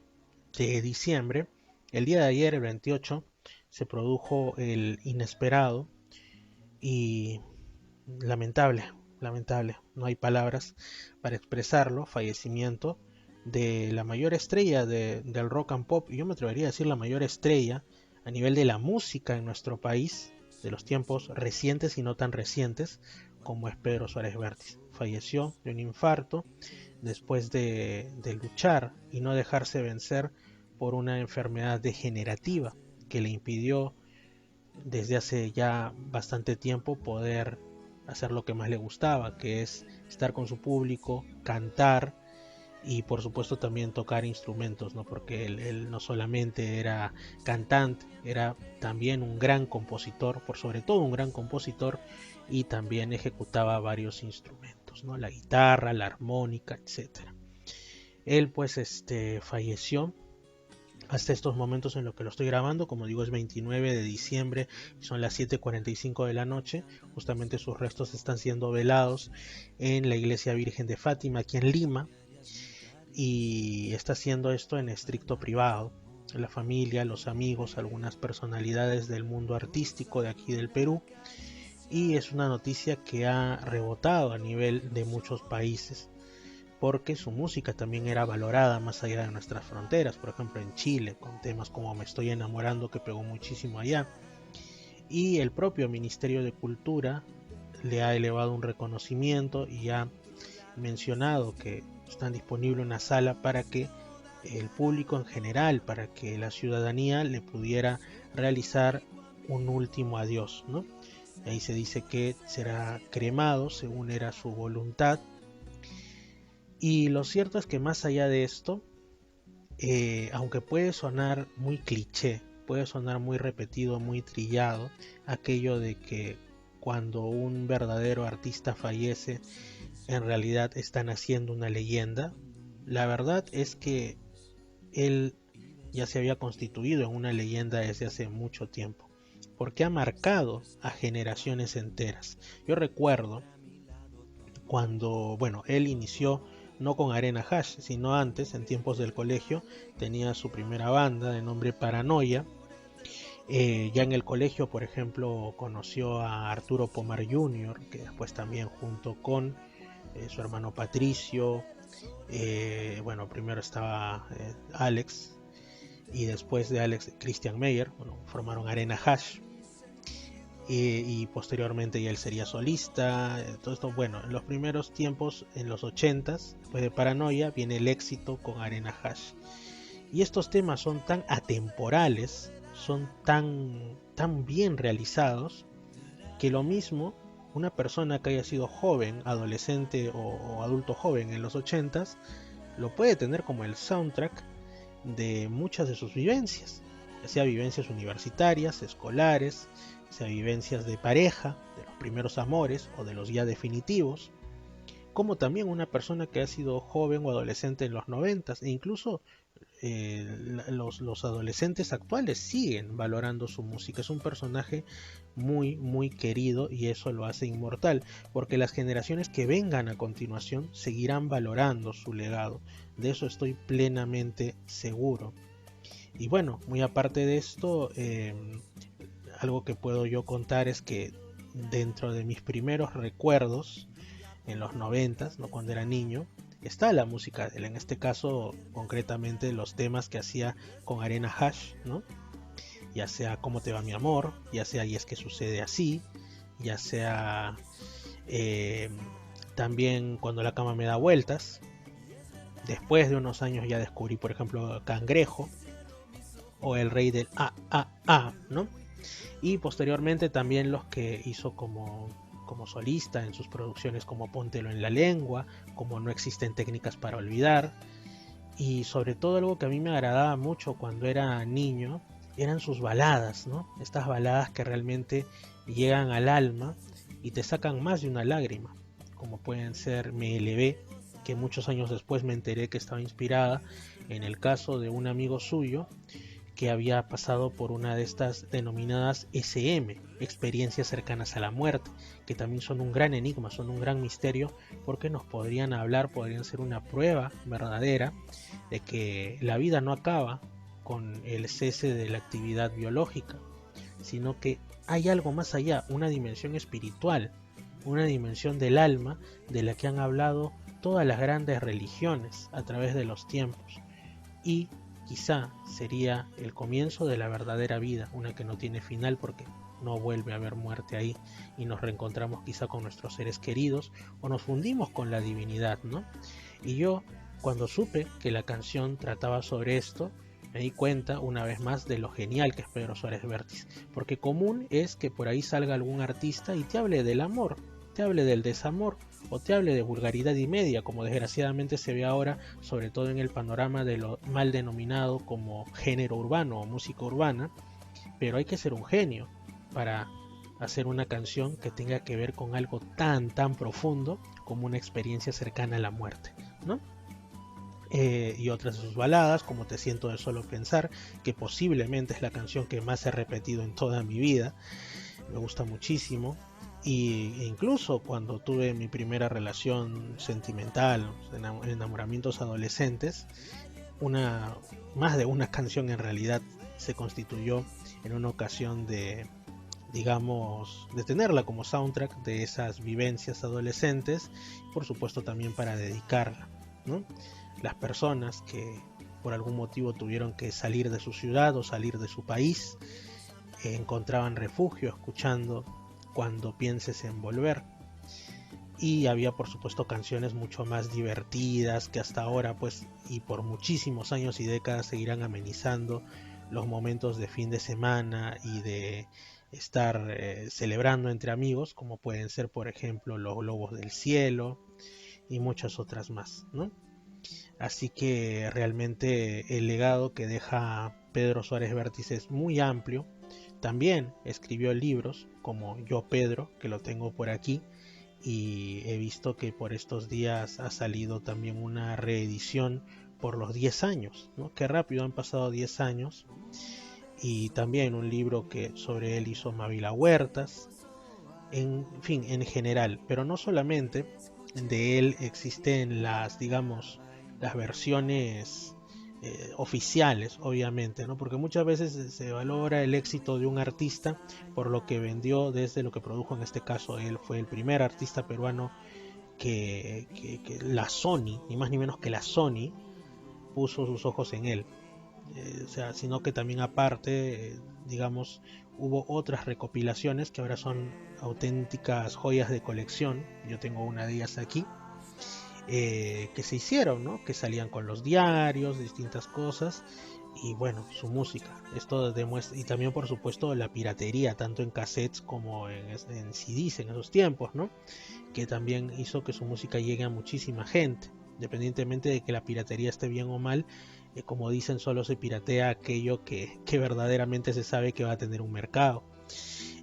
de diciembre, el día de ayer, el 28, se produjo el inesperado y lamentable, no hay palabras para expresarlo, fallecimiento de la mayor estrella del rock and pop, y yo me atrevería a decir la mayor estrella a nivel de la música en nuestro país, de los tiempos recientes y no tan recientes, como es Pedro Suárez Vértiz. Falleció de un infarto después de luchar y no dejarse vencer por una enfermedad degenerativa que le impidió desde hace ya bastante tiempo poder hacer lo que más le gustaba, que es estar con su público, cantar y por supuesto también tocar instrumentos, ¿no? Porque él no solamente era cantante, era también un gran compositor, por sobre todo un gran compositor, y también ejecutaba varios instrumentos, ¿no? La guitarra, la armónica, etcétera. Él pues falleció hasta estos momentos en lo que lo estoy grabando, como digo, es 29 de diciembre, son las 7:45 de la noche. Justamente sus restos están siendo velados en la Iglesia Virgen de Fátima, aquí en Lima, y está haciendo esto en estricto privado. La familia, los amigos, algunas personalidades del mundo artístico de aquí del Perú, y es una noticia que ha rebotado a nivel de muchos países, porque su música también era valorada más allá de nuestras fronteras, por ejemplo en Chile, con temas como Me Estoy Enamorando, que pegó muchísimo allá, y el propio Ministerio de Cultura le ha elevado un reconocimiento y ha mencionado que está disponible una sala para que el público en general, para que la ciudadanía le pudiera realizar un último adiós, ¿no? Ahí se dice que será cremado según era su voluntad. Y lo cierto es que más allá de esto, aunque puede sonar muy cliché, puede sonar muy repetido, muy trillado, aquello de que cuando un verdadero artista fallece, en realidad están haciendo una leyenda. La verdad es que él ya se había constituido en una leyenda desde hace mucho tiempo, porque ha marcado a generaciones enteras. Yo recuerdo cuando, bueno, él inició no con Arena Hash, sino antes, en tiempos del colegio, tenía su primera banda de nombre Paranoia. Ya en el colegio, por ejemplo, conoció a Arturo Pomar Jr., que después también junto con su hermano Patricio, bueno, primero estaba Alex, y después de Alex, Christian Meyer, bueno, formaron Arena Hash. Y posteriormente ya él sería solista. Todo esto, bueno, en los primeros tiempos, en los 80s, después de Paranoia, viene el éxito con Arena Hash. Y estos temas son tan atemporales, son tan bien realizados, que lo mismo una persona que haya sido joven, adolescente o adulto joven en los 80s, lo puede tener como el soundtrack de muchas de sus vivencias, ya sea vivencias universitarias, escolares, sea vivencias de pareja, de los primeros amores o de los ya definitivos, como también una persona que ha sido joven o adolescente en los 90s, e incluso los adolescentes actuales siguen valorando su música. Es un personaje muy querido y eso lo hace inmortal, porque las generaciones que vengan a continuación seguirán valorando su legado. De eso estoy plenamente seguro. Y bueno, muy aparte de esto, algo que puedo yo contar es que dentro de mis primeros recuerdos en los 90s, ¿no? Cuando era niño, está la música de él, en este caso concretamente los temas que hacía con Arena Hash, ¿no? Ya sea Cómo te va mi amor, ya sea Y es que sucede así, ya sea también Cuando la cama me da vueltas. Después de unos años ya descubrí, por ejemplo, Cangrejo o El rey del ¿no? Y posteriormente también los que hizo como solista en sus producciones, como Póntelo en la lengua, como No existen técnicas para olvidar. Y sobre todo algo que a mí me agradaba mucho cuando era niño eran sus baladas, ¿no? Estas baladas que realmente llegan al alma y te sacan más de una lágrima, como pueden ser Me elevé, que muchos años después me enteré que estaba inspirada en el caso de un amigo suyo que había pasado por una de estas denominadas SM, experiencias cercanas a la muerte, que también son un gran enigma, son un gran misterio, porque nos podrían hablar, podrían ser una prueba verdadera de que la vida no acaba con el cese de la actividad biológica, sino que hay algo más allá, una dimensión espiritual, una dimensión del alma de la que han hablado todas las grandes religiones a través de los tiempos, y quizá sería el comienzo de la verdadera vida, una que no tiene final porque no vuelve a haber muerte ahí y nos reencontramos quizá con nuestros seres queridos o nos fundimos con la divinidad, ¿no? Y yo, cuando supe que la canción trataba sobre esto, me di cuenta una vez más de lo genial que es Pedro Suárez Vértiz, porque común es que por ahí salga algún artista y te hable del amor, te hable del desamor, o te hable de vulgaridad y media, como desgraciadamente se ve ahora, sobre todo en el panorama de lo mal denominado como género urbano o música urbana. Pero hay que ser un genio para hacer una canción que tenga que ver con algo tan profundo como una experiencia cercana a la muerte, ¿no? Y otras de sus baladas, como Te siento de solo pensar, que posiblemente es la canción que más he repetido en toda mi vida, me gusta muchísimo. E incluso cuando tuve mi primera relación sentimental, enamoramientos adolescentes, más de una canción en realidad se constituyó en una ocasión de tenerla como soundtrack de esas vivencias adolescentes, por supuesto también para dedicarla, ¿no? Las personas que por algún motivo tuvieron que salir de su ciudad o salir de su país, encontraban refugio escuchando Cuando pienses en volver. Y había por supuesto canciones mucho más divertidas que hasta ahora pues y por muchísimos años y décadas seguirán amenizando los momentos de fin de semana y de estar celebrando entre amigos, como pueden ser por ejemplo Los globos del cielo y muchas otras más, ¿no? Así que realmente el legado que deja Pedro Suárez Vértiz es muy amplio. También escribió libros como Yo Pedro, que lo tengo por aquí, y he visto que por estos días ha salido también una reedición por los 10 años, ¿no? Qué rápido han pasado 10 años. Y también un libro que sobre él hizo Mávila Huertas. En fin, en general, pero no solamente de él existen las, digamos, las versiones oficiales, obviamente, ¿no? Porque muchas veces se valora el éxito de un artista por lo que vendió desde lo que produjo. En este caso él fue el primer artista peruano que la Sony, ni más ni menos que la Sony, puso sus ojos en él. O sea, sino que también aparte, digamos, hubo otras recopilaciones que ahora son auténticas joyas de colección. Yo tengo una de ellas aquí, que se hicieron, ¿no? Que salían con los diarios, distintas cosas, y bueno, su música. Esto demuestra, y también por supuesto la piratería, tanto en cassettes como en CDs en esos tiempos, ¿no? Que también hizo que su música llegue a muchísima gente, independientemente de que la piratería esté bien o mal. Como dicen, solo se piratea aquello que verdaderamente se sabe que va a tener un mercado.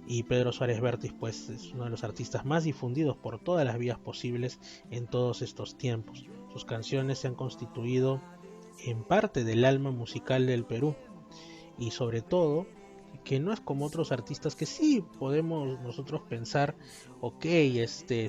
Y Pedro Suárez Vértiz pues es uno de los artistas más difundidos por todas las vías posibles en todos estos tiempos. Sus canciones se han constituido en parte del alma musical del Perú, y sobre todo que no es como otros artistas que sí podemos nosotros pensar, ok,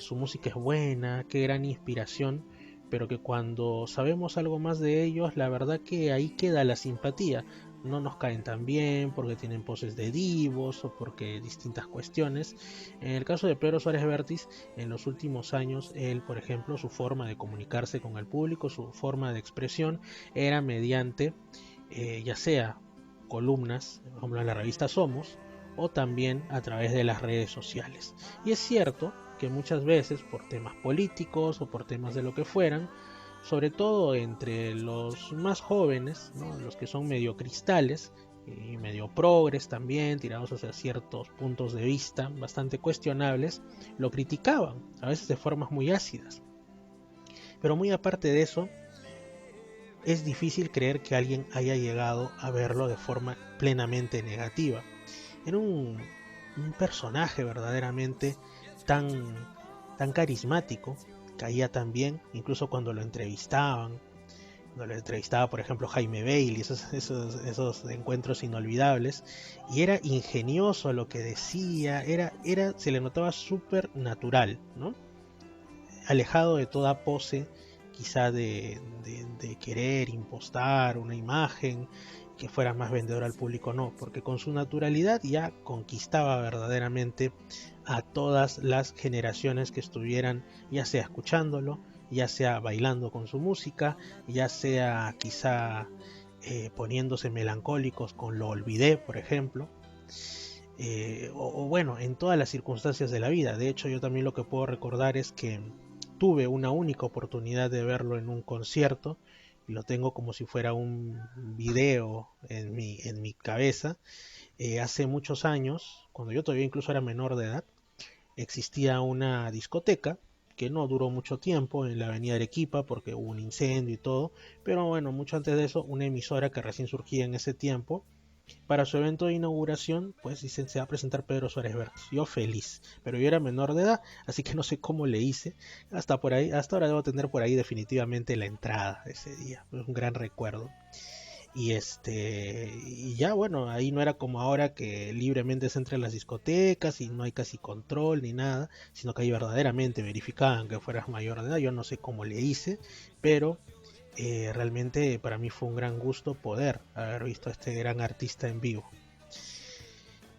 su música es buena, qué gran inspiración, pero que cuando sabemos algo más de ellos, la verdad que ahí queda la simpatía. No nos caen tan bien porque tienen poses de divos o porque distintas cuestiones. En el caso de Pedro Suárez Vértiz, en los últimos años, él, por ejemplo, su forma de comunicarse con el público, su forma de expresión, era mediante, ya sea columnas, por ejemplo en la revista Somos, o también a través de las redes sociales. Y es cierto que muchas veces por temas políticos o por temas de lo que fueran, sobre todo entre los más jóvenes, ¿no? Los que son medio cristales y medio progres también, tirados hacia ciertos puntos de vista bastante cuestionables, lo criticaban, a veces de formas muy ácidas. Pero muy aparte de eso, es difícil creer que alguien haya llegado a verlo de forma plenamente negativa. Era un personaje verdaderamente tan carismático, caía tan bien, incluso cuando lo entrevistaban. Cuando lo entrevistaba, por ejemplo, Jaime Bailey, esos encuentros inolvidables, y era ingenioso lo que decía, se le notaba súper natural, ¿no? Alejado de toda pose, quizá de querer impostar una imagen que fuera más vendedora al público, no, porque con su naturalidad ya conquistaba verdaderamente a todas las generaciones que estuvieran, ya sea escuchándolo, ya sea bailando con su música, ya sea quizá poniéndose melancólicos con Lo Olvidé, por ejemplo, o bueno, en todas las circunstancias de la vida. De hecho, yo también lo que puedo recordar es que tuve una única oportunidad de verlo en un concierto, y lo tengo como si fuera un video en mi cabeza. Hace muchos años, cuando yo todavía incluso era menor de edad, existía una discoteca que no duró mucho tiempo en la avenida Arequipa porque hubo un incendio y todo, pero bueno, mucho antes de eso, una emisora que recién surgía en ese tiempo, para su evento de inauguración, pues dicen, se va a presentar Pedro Suárez Vértiz. Yo feliz, pero yo era menor de edad, así que no sé cómo le hice. Hasta ahora debo tener por ahí definitivamente la entrada de ese día. Es un gran recuerdo. Y ya bueno, ahí no era como ahora que libremente se entra en las discotecas y no hay casi control ni nada, sino que ahí verdaderamente verificaban que fueras mayor de edad. Yo no sé cómo le hice, pero realmente para mí fue un gran gusto poder haber visto a este gran artista en vivo.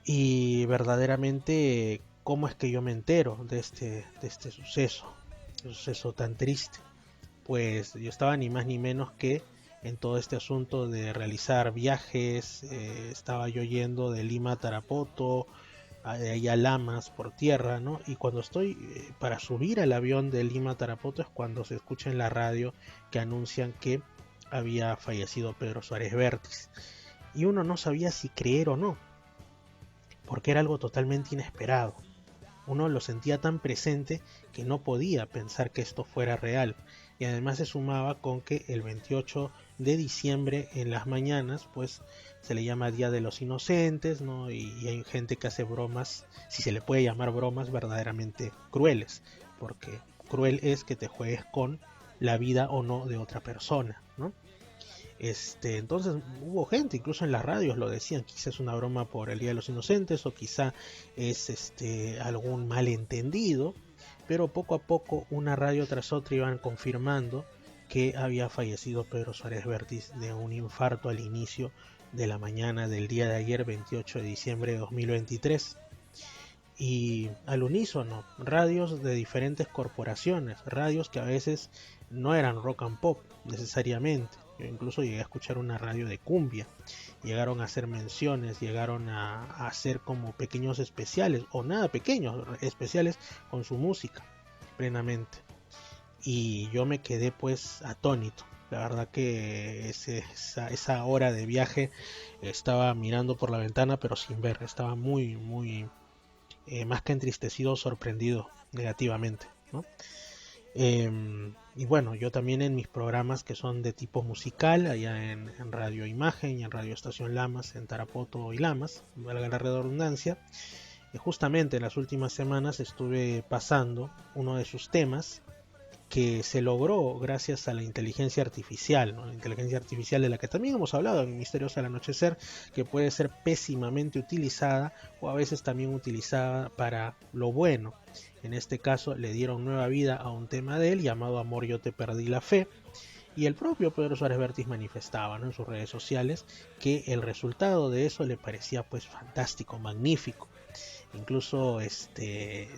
Y verdaderamente, ¿cómo es que yo me entero de este suceso tan triste? Pues yo estaba ni más ni menos que en todo este asunto de realizar viajes. Estaba yo yendo de Lima a Tarapoto, de ahí a Lamas por tierra, ¿no? Y cuando estoy para subir al avión de Lima a Tarapoto es cuando se escucha en la radio que anuncian que había fallecido Pedro Suárez Vértiz, y uno no sabía si creer o no, porque era algo totalmente inesperado. Uno lo sentía tan presente que no podía pensar que esto fuera real, y además se sumaba con que el 28 de diciembre en las mañanas pues se le llama Día de los Inocentes, ¿no? Y hay gente que hace bromas, si se le puede llamar bromas, verdaderamente crueles, porque cruel es que te juegues con la vida o no de otra persona, ¿no? Entonces hubo gente, incluso en las radios lo decían, quizás es una broma por el Día de los Inocentes o quizá es algún malentendido, pero poco a poco una radio tras otra iban confirmando que había fallecido Pedro Suárez Vértiz de un infarto al inicio de la mañana del día de ayer, 28 de diciembre de 2023. Y al unísono, radios de diferentes corporaciones, radios que a veces no eran rock and pop necesariamente. Yo incluso llegué a escuchar una radio de cumbia, llegaron a hacer menciones, llegaron a hacer como pequeños especiales, o nada pequeños, especiales con su música, plenamente. Y yo me quedé pues atónito. La verdad que esa hora de viaje estaba mirando por la ventana pero sin ver, estaba muy más que entristecido, sorprendido negativamente, ¿no? Y bueno, yo también en mis programas que son de tipo musical, allá en Radio Imagen y en Radio Estación Lamas, en Tarapoto y Lamas, valga la redundancia, justamente en las últimas semanas estuve pasando uno de sus temas que se logró gracias a la inteligencia artificial, ¿no? La inteligencia artificial de la que también hemos hablado en Misterios al Anochecer, que puede ser pésimamente utilizada o a veces también utilizada para lo bueno. En este caso le dieron nueva vida a un tema de él llamado Amor, yo te perdí la fe, y el propio Pedro Suárez Vértiz manifestaba, ¿no?, en sus redes sociales que el resultado de eso le parecía pues fantástico, magnífico. Incluso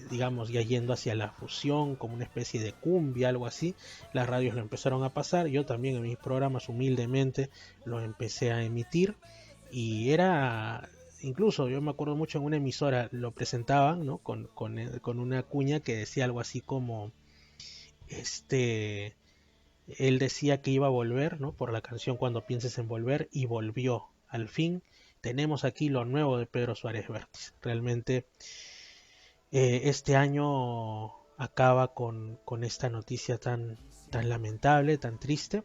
digamos, ya yendo hacia la fusión como una especie de cumbia, algo así, las radios lo empezaron a pasar, yo también en mis programas humildemente lo empecé a emitir, y era, incluso yo me acuerdo mucho, en una emisora lo presentaban, ¿no?, con una cuña que decía algo así como él decía que iba a volver, ¿no?, por la canción Cuando pienses en volver, y volvió. Al fin tenemos aquí lo nuevo de Pedro Suárez Vértiz. Realmente este año acaba con esta noticia tan lamentable, tan triste,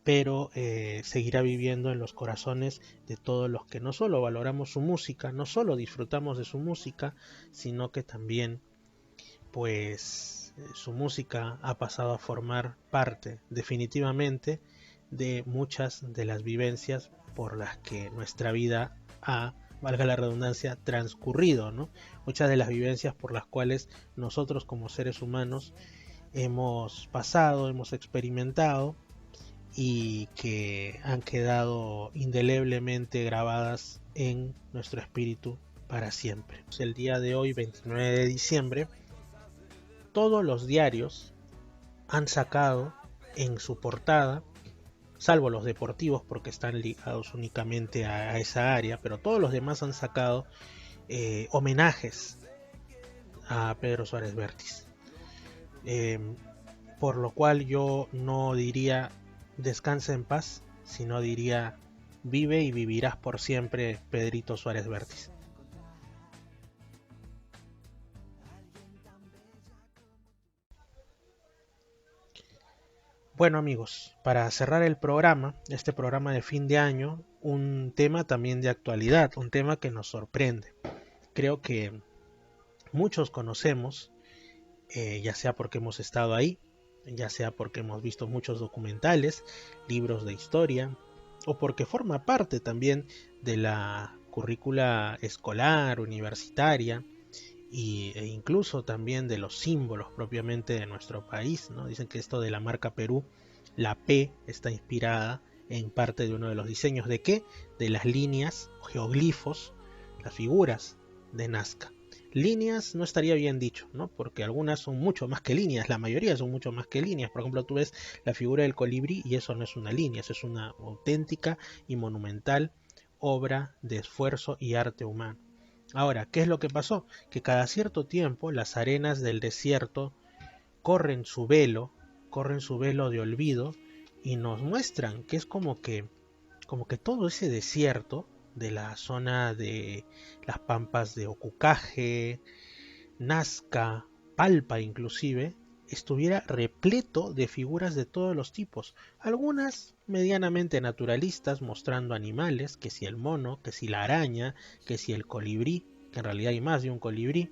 pero seguirá viviendo en los corazones de todos los que no solo valoramos su música, no solo disfrutamos de su música, sino que también pues su música ha pasado a formar parte definitivamente de muchas de las vivencias por las que nuestra vida ha, valga la redundancia, transcurrido, ¿no? Muchas de las vivencias por las cuales nosotros como seres humanos hemos pasado, hemos experimentado, y que han quedado indeleblemente grabadas en nuestro espíritu para siempre. El día de hoy, 29 de diciembre, todos los diarios han sacado en su portada, salvo los deportivos porque están ligados únicamente a esa área, pero todos los demás han sacado homenajes a Pedro Suárez Vértiz, por lo cual yo no diría descansa en paz, sino diría vive y vivirás por siempre, Pedrito Suárez Vértiz. Bueno amigos, para cerrar el programa, este programa de fin de año, un tema también de actualidad, un tema que nos sorprende. Creo que muchos conocemos, ya sea porque hemos estado ahí, ya sea porque hemos visto muchos documentales, libros de historia, o porque forma parte también de la currícula escolar, universitaria, e incluso también de los símbolos propiamente de nuestro país, ¿no? Dicen que esto de la marca Perú, la P está inspirada en parte de uno de los diseños. ¿De qué? De las líneas, geoglifos, las figuras de Nazca. Líneas no estaría bien dicho, ¿no?, porque algunas son mucho más que líneas, la mayoría son mucho más que líneas. Por ejemplo, tú ves la figura del colibrí y eso no es una línea, eso es una auténtica y monumental obra de esfuerzo y arte humano. Ahora, ¿qué es lo que pasó? Que cada cierto tiempo las arenas del desierto corren su velo de olvido y nos muestran que es como que todo ese desierto de la zona de las pampas de Ocucaje, Nazca, Palpa inclusive, estuviera repleto de figuras de todos los tipos, algunas medianamente naturalistas mostrando animales, que si el mono, que si la araña, que si el colibrí, que en realidad hay más de un colibrí,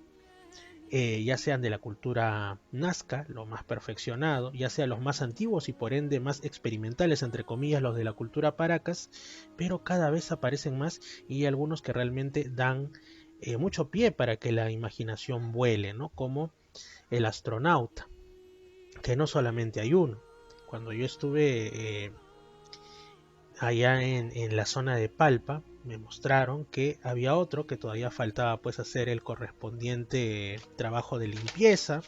ya sean de la cultura nazca, lo más perfeccionado, ya sean los más antiguos y por ende más experimentales, entre comillas, los de la cultura Paracas, pero cada vez aparecen más y hay algunos que realmente dan mucho pie para que la imaginación vuele, ¿no? Como el astronauta, que no solamente hay uno. Cuando yo estuve allá en la zona de Palpa, me mostraron que había otro que todavía faltaba pues hacer el correspondiente trabajo de limpieza,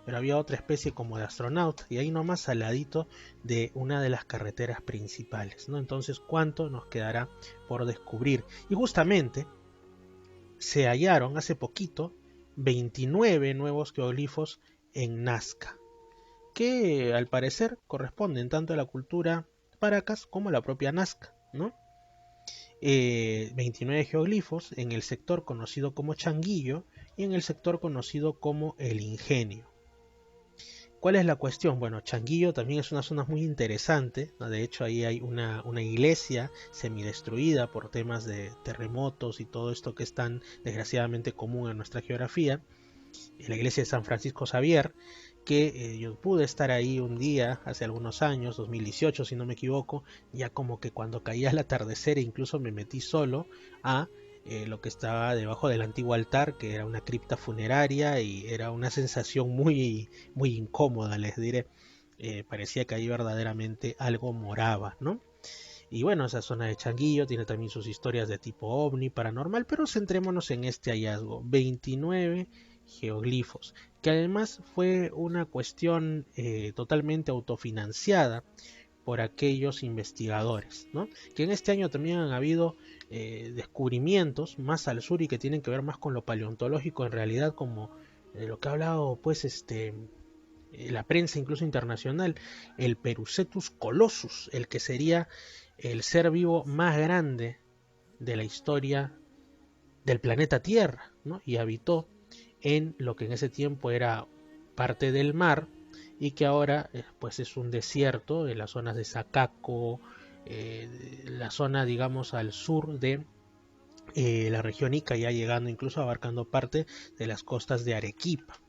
pero había otra especie como de astronauta y ahí nomás al ladito de una de las carreteras principales, ¿no? Entonces, ¿cuánto nos quedará por descubrir? Y justamente se hallaron hace poquito 29 nuevos geoglifos en Nazca, que al parecer corresponden tanto a la cultura Paracas como a la propia Nazca, ¿no? 29 geoglifos en el sector conocido como Changuillo y en el sector conocido como El Ingenio. ¿Cuál es la cuestión? Bueno, Changuillo también es una zona muy interesante, ¿no? De hecho ahí hay una iglesia semidestruida por temas de terremotos y todo esto que es tan desgraciadamente común en nuestra geografía, la iglesia de San Francisco Xavier, que yo pude estar ahí un día hace algunos años, 2018 si no me equivoco, ya como que cuando caía el atardecer incluso me metí solo a lo que estaba debajo del antiguo altar, que era una cripta funeraria y era una sensación muy, muy incómoda, les diré. Parecía que ahí verdaderamente algo moraba, ¿no? Y bueno, esa zona de Changuillo tiene también sus historias de tipo ovni, paranormal, pero centrémonos en este hallazgo, 29 geoglifos, que además fue una cuestión totalmente autofinanciada por aquellos investigadores, ¿no? Que en este año también han habido descubrimientos más al sur y que tienen que ver más con lo paleontológico en realidad, como lo que ha hablado pues la prensa incluso internacional, el Perucetus colossus, el que sería el ser vivo más grande de la historia del planeta Tierra, ¿no? Y habitó en lo que en ese tiempo era parte del mar y que ahora pues es un desierto en las zonas de Sacaco, la zona digamos al sur de la región Ica, ya llegando incluso abarcando parte de las costas de Arequipa.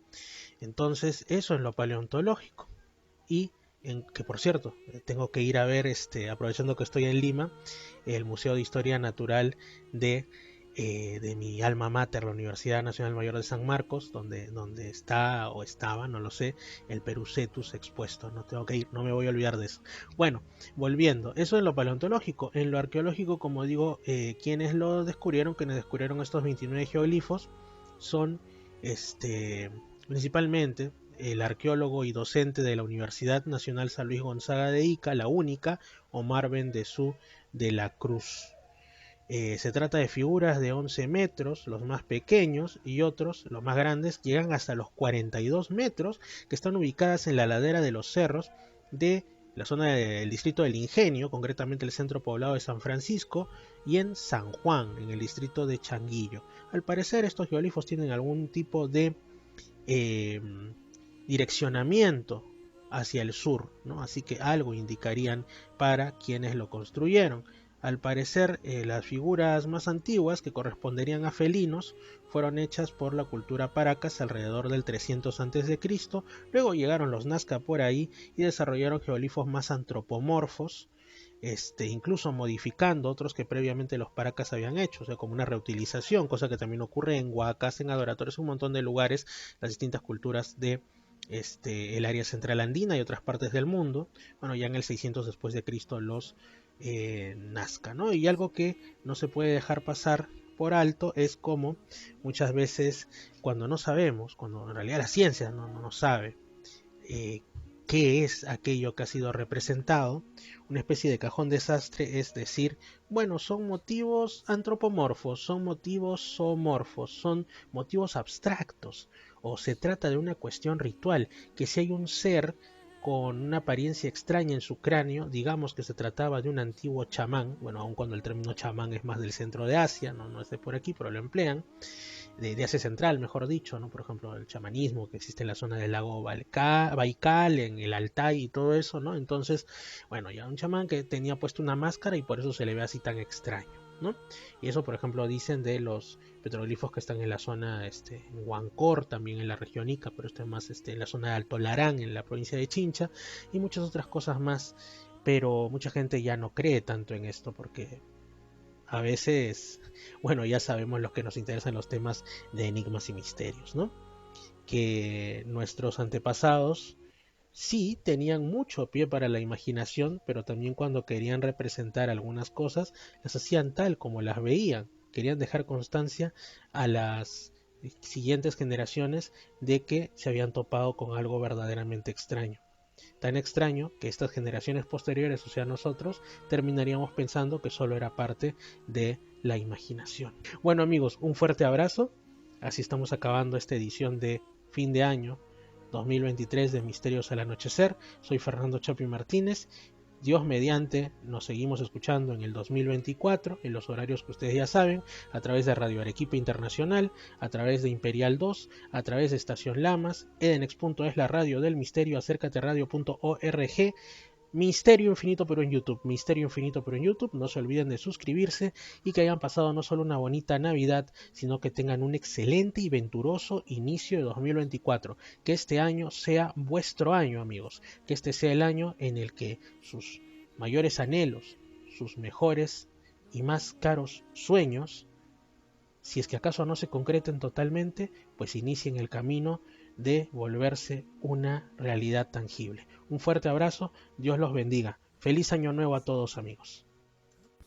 Entonces eso es lo paleontológico. Y que por cierto, tengo que ir a ver, aprovechando que estoy en Lima, el Museo de Historia Natural de mi alma mater, la Universidad Nacional Mayor de San Marcos, donde está o estaba, no lo sé, el Perucetus expuesto. No tengo que ir, no me voy a olvidar de eso. Bueno, volviendo, eso en lo paleontológico. En lo arqueológico, como digo, quienes lo descubrieron, quienes descubrieron estos 29 geoglifos, son principalmente el arqueólogo y docente de la Universidad Nacional San Luis Gonzaga de Ica, la única, Omar Bendezú de la Cruz. Se trata de figuras de 11 metros, los más pequeños, y otros, los más grandes, llegan hasta los 42 metros, que están ubicadas en la ladera de los cerros de la zona del distrito del Ingenio, concretamente el centro poblado de San Francisco, y en San Juan, en el distrito de Changuillo. Al parecer estos geoglifos tienen algún tipo de direccionamiento hacia el sur, ¿no? Así que algo indicarían para quienes lo construyeron. Al parecer las figuras más antiguas, que corresponderían a felinos, fueron hechas por la cultura Paracas alrededor del 300 a.C. Luego llegaron los Nazca por ahí y desarrollaron geoglifos más antropomorfos, incluso modificando otros que previamente los Paracas habían hecho, o sea, como una reutilización, cosa que también ocurre en Huacas, en Adoratorios, un montón de lugares, las distintas culturas de el área central andina y otras partes del mundo. Bueno, ya en el 600 después de Cristo los Nazca, ¿no? Y algo que no se puede dejar pasar por alto es como muchas veces cuando no sabemos, cuando en realidad la ciencia no sabe qué es aquello que ha sido representado, una especie de cajón desastre es decir, bueno, son motivos antropomorfos, son motivos zoomorfos, son motivos abstractos, o se trata de una cuestión ritual, que si hay un ser con una apariencia extraña en su cráneo, digamos que se trataba de un antiguo chamán, bueno, aun cuando el término chamán es más del centro de Asia, no es de por aquí, pero lo emplean, de Asia Central, mejor dicho, ¿no? Por ejemplo, el chamanismo que existe en la zona del lago Baikal, en el Altai y todo eso, ¿no? Entonces, bueno, ya un chamán que tenía puesto una máscara y por eso se le ve así tan extraño, ¿no? Y eso, por ejemplo, dicen de los petroglifos que están en la zona, en Huancor, también en la región Ica, pero esto es más en la zona de Alto Larán, en la provincia de Chincha, y muchas otras cosas más, pero mucha gente ya no cree tanto en esto porque a veces, bueno, ya sabemos los que nos interesan los temas de enigmas y misterios, ¿no? Que nuestros antepasados sí tenían mucho pie para la imaginación, pero también cuando querían representar algunas cosas, las hacían tal como las veían. Querían dejar constancia a las siguientes generaciones de que se habían topado con algo verdaderamente extraño. Tan extraño que estas generaciones posteriores, o sea nosotros, terminaríamos pensando que solo era parte de la imaginación. Bueno amigos, un fuerte abrazo. Así estamos acabando esta edición de fin de año 2023 de Misterios al Anochecer. Soy Fernando Chapi Martínez. Dios mediante, nos seguimos escuchando en el 2024, en los horarios que ustedes ya saben, a través de Radio Arequipa Internacional, a través de Imperial 2, a través de Estación Lamas, Edenex.es, la radio del misterio, acércateradio.org, Misterio Infinito pero en YouTube, Misterio Infinito pero en YouTube. No se olviden de suscribirse y que hayan pasado no solo una bonita Navidad, sino que tengan un excelente y venturoso inicio de 2024. Que este año sea vuestro año, amigos. Que este sea el año en el que sus mayores anhelos, sus mejores y más caros sueños, si es que acaso no se concreten totalmente, pues inicien el camino de volverse una realidad tangible. Un fuerte abrazo, Dios los bendiga. Feliz año nuevo a todos amigos.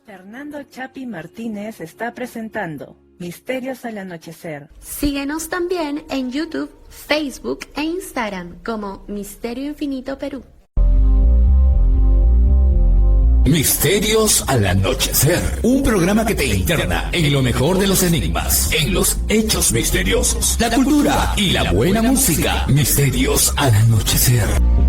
Fernando Chapi Martínez está presentando Misterios al Anochecer. Síguenos también en YouTube, Facebook e Instagram como Misterio Infinito Perú. Misterios al Anochecer, un programa que te interna en lo mejor de los enigmas, en los hechos misteriosos, la cultura y la buena música. Misterios al Anochecer.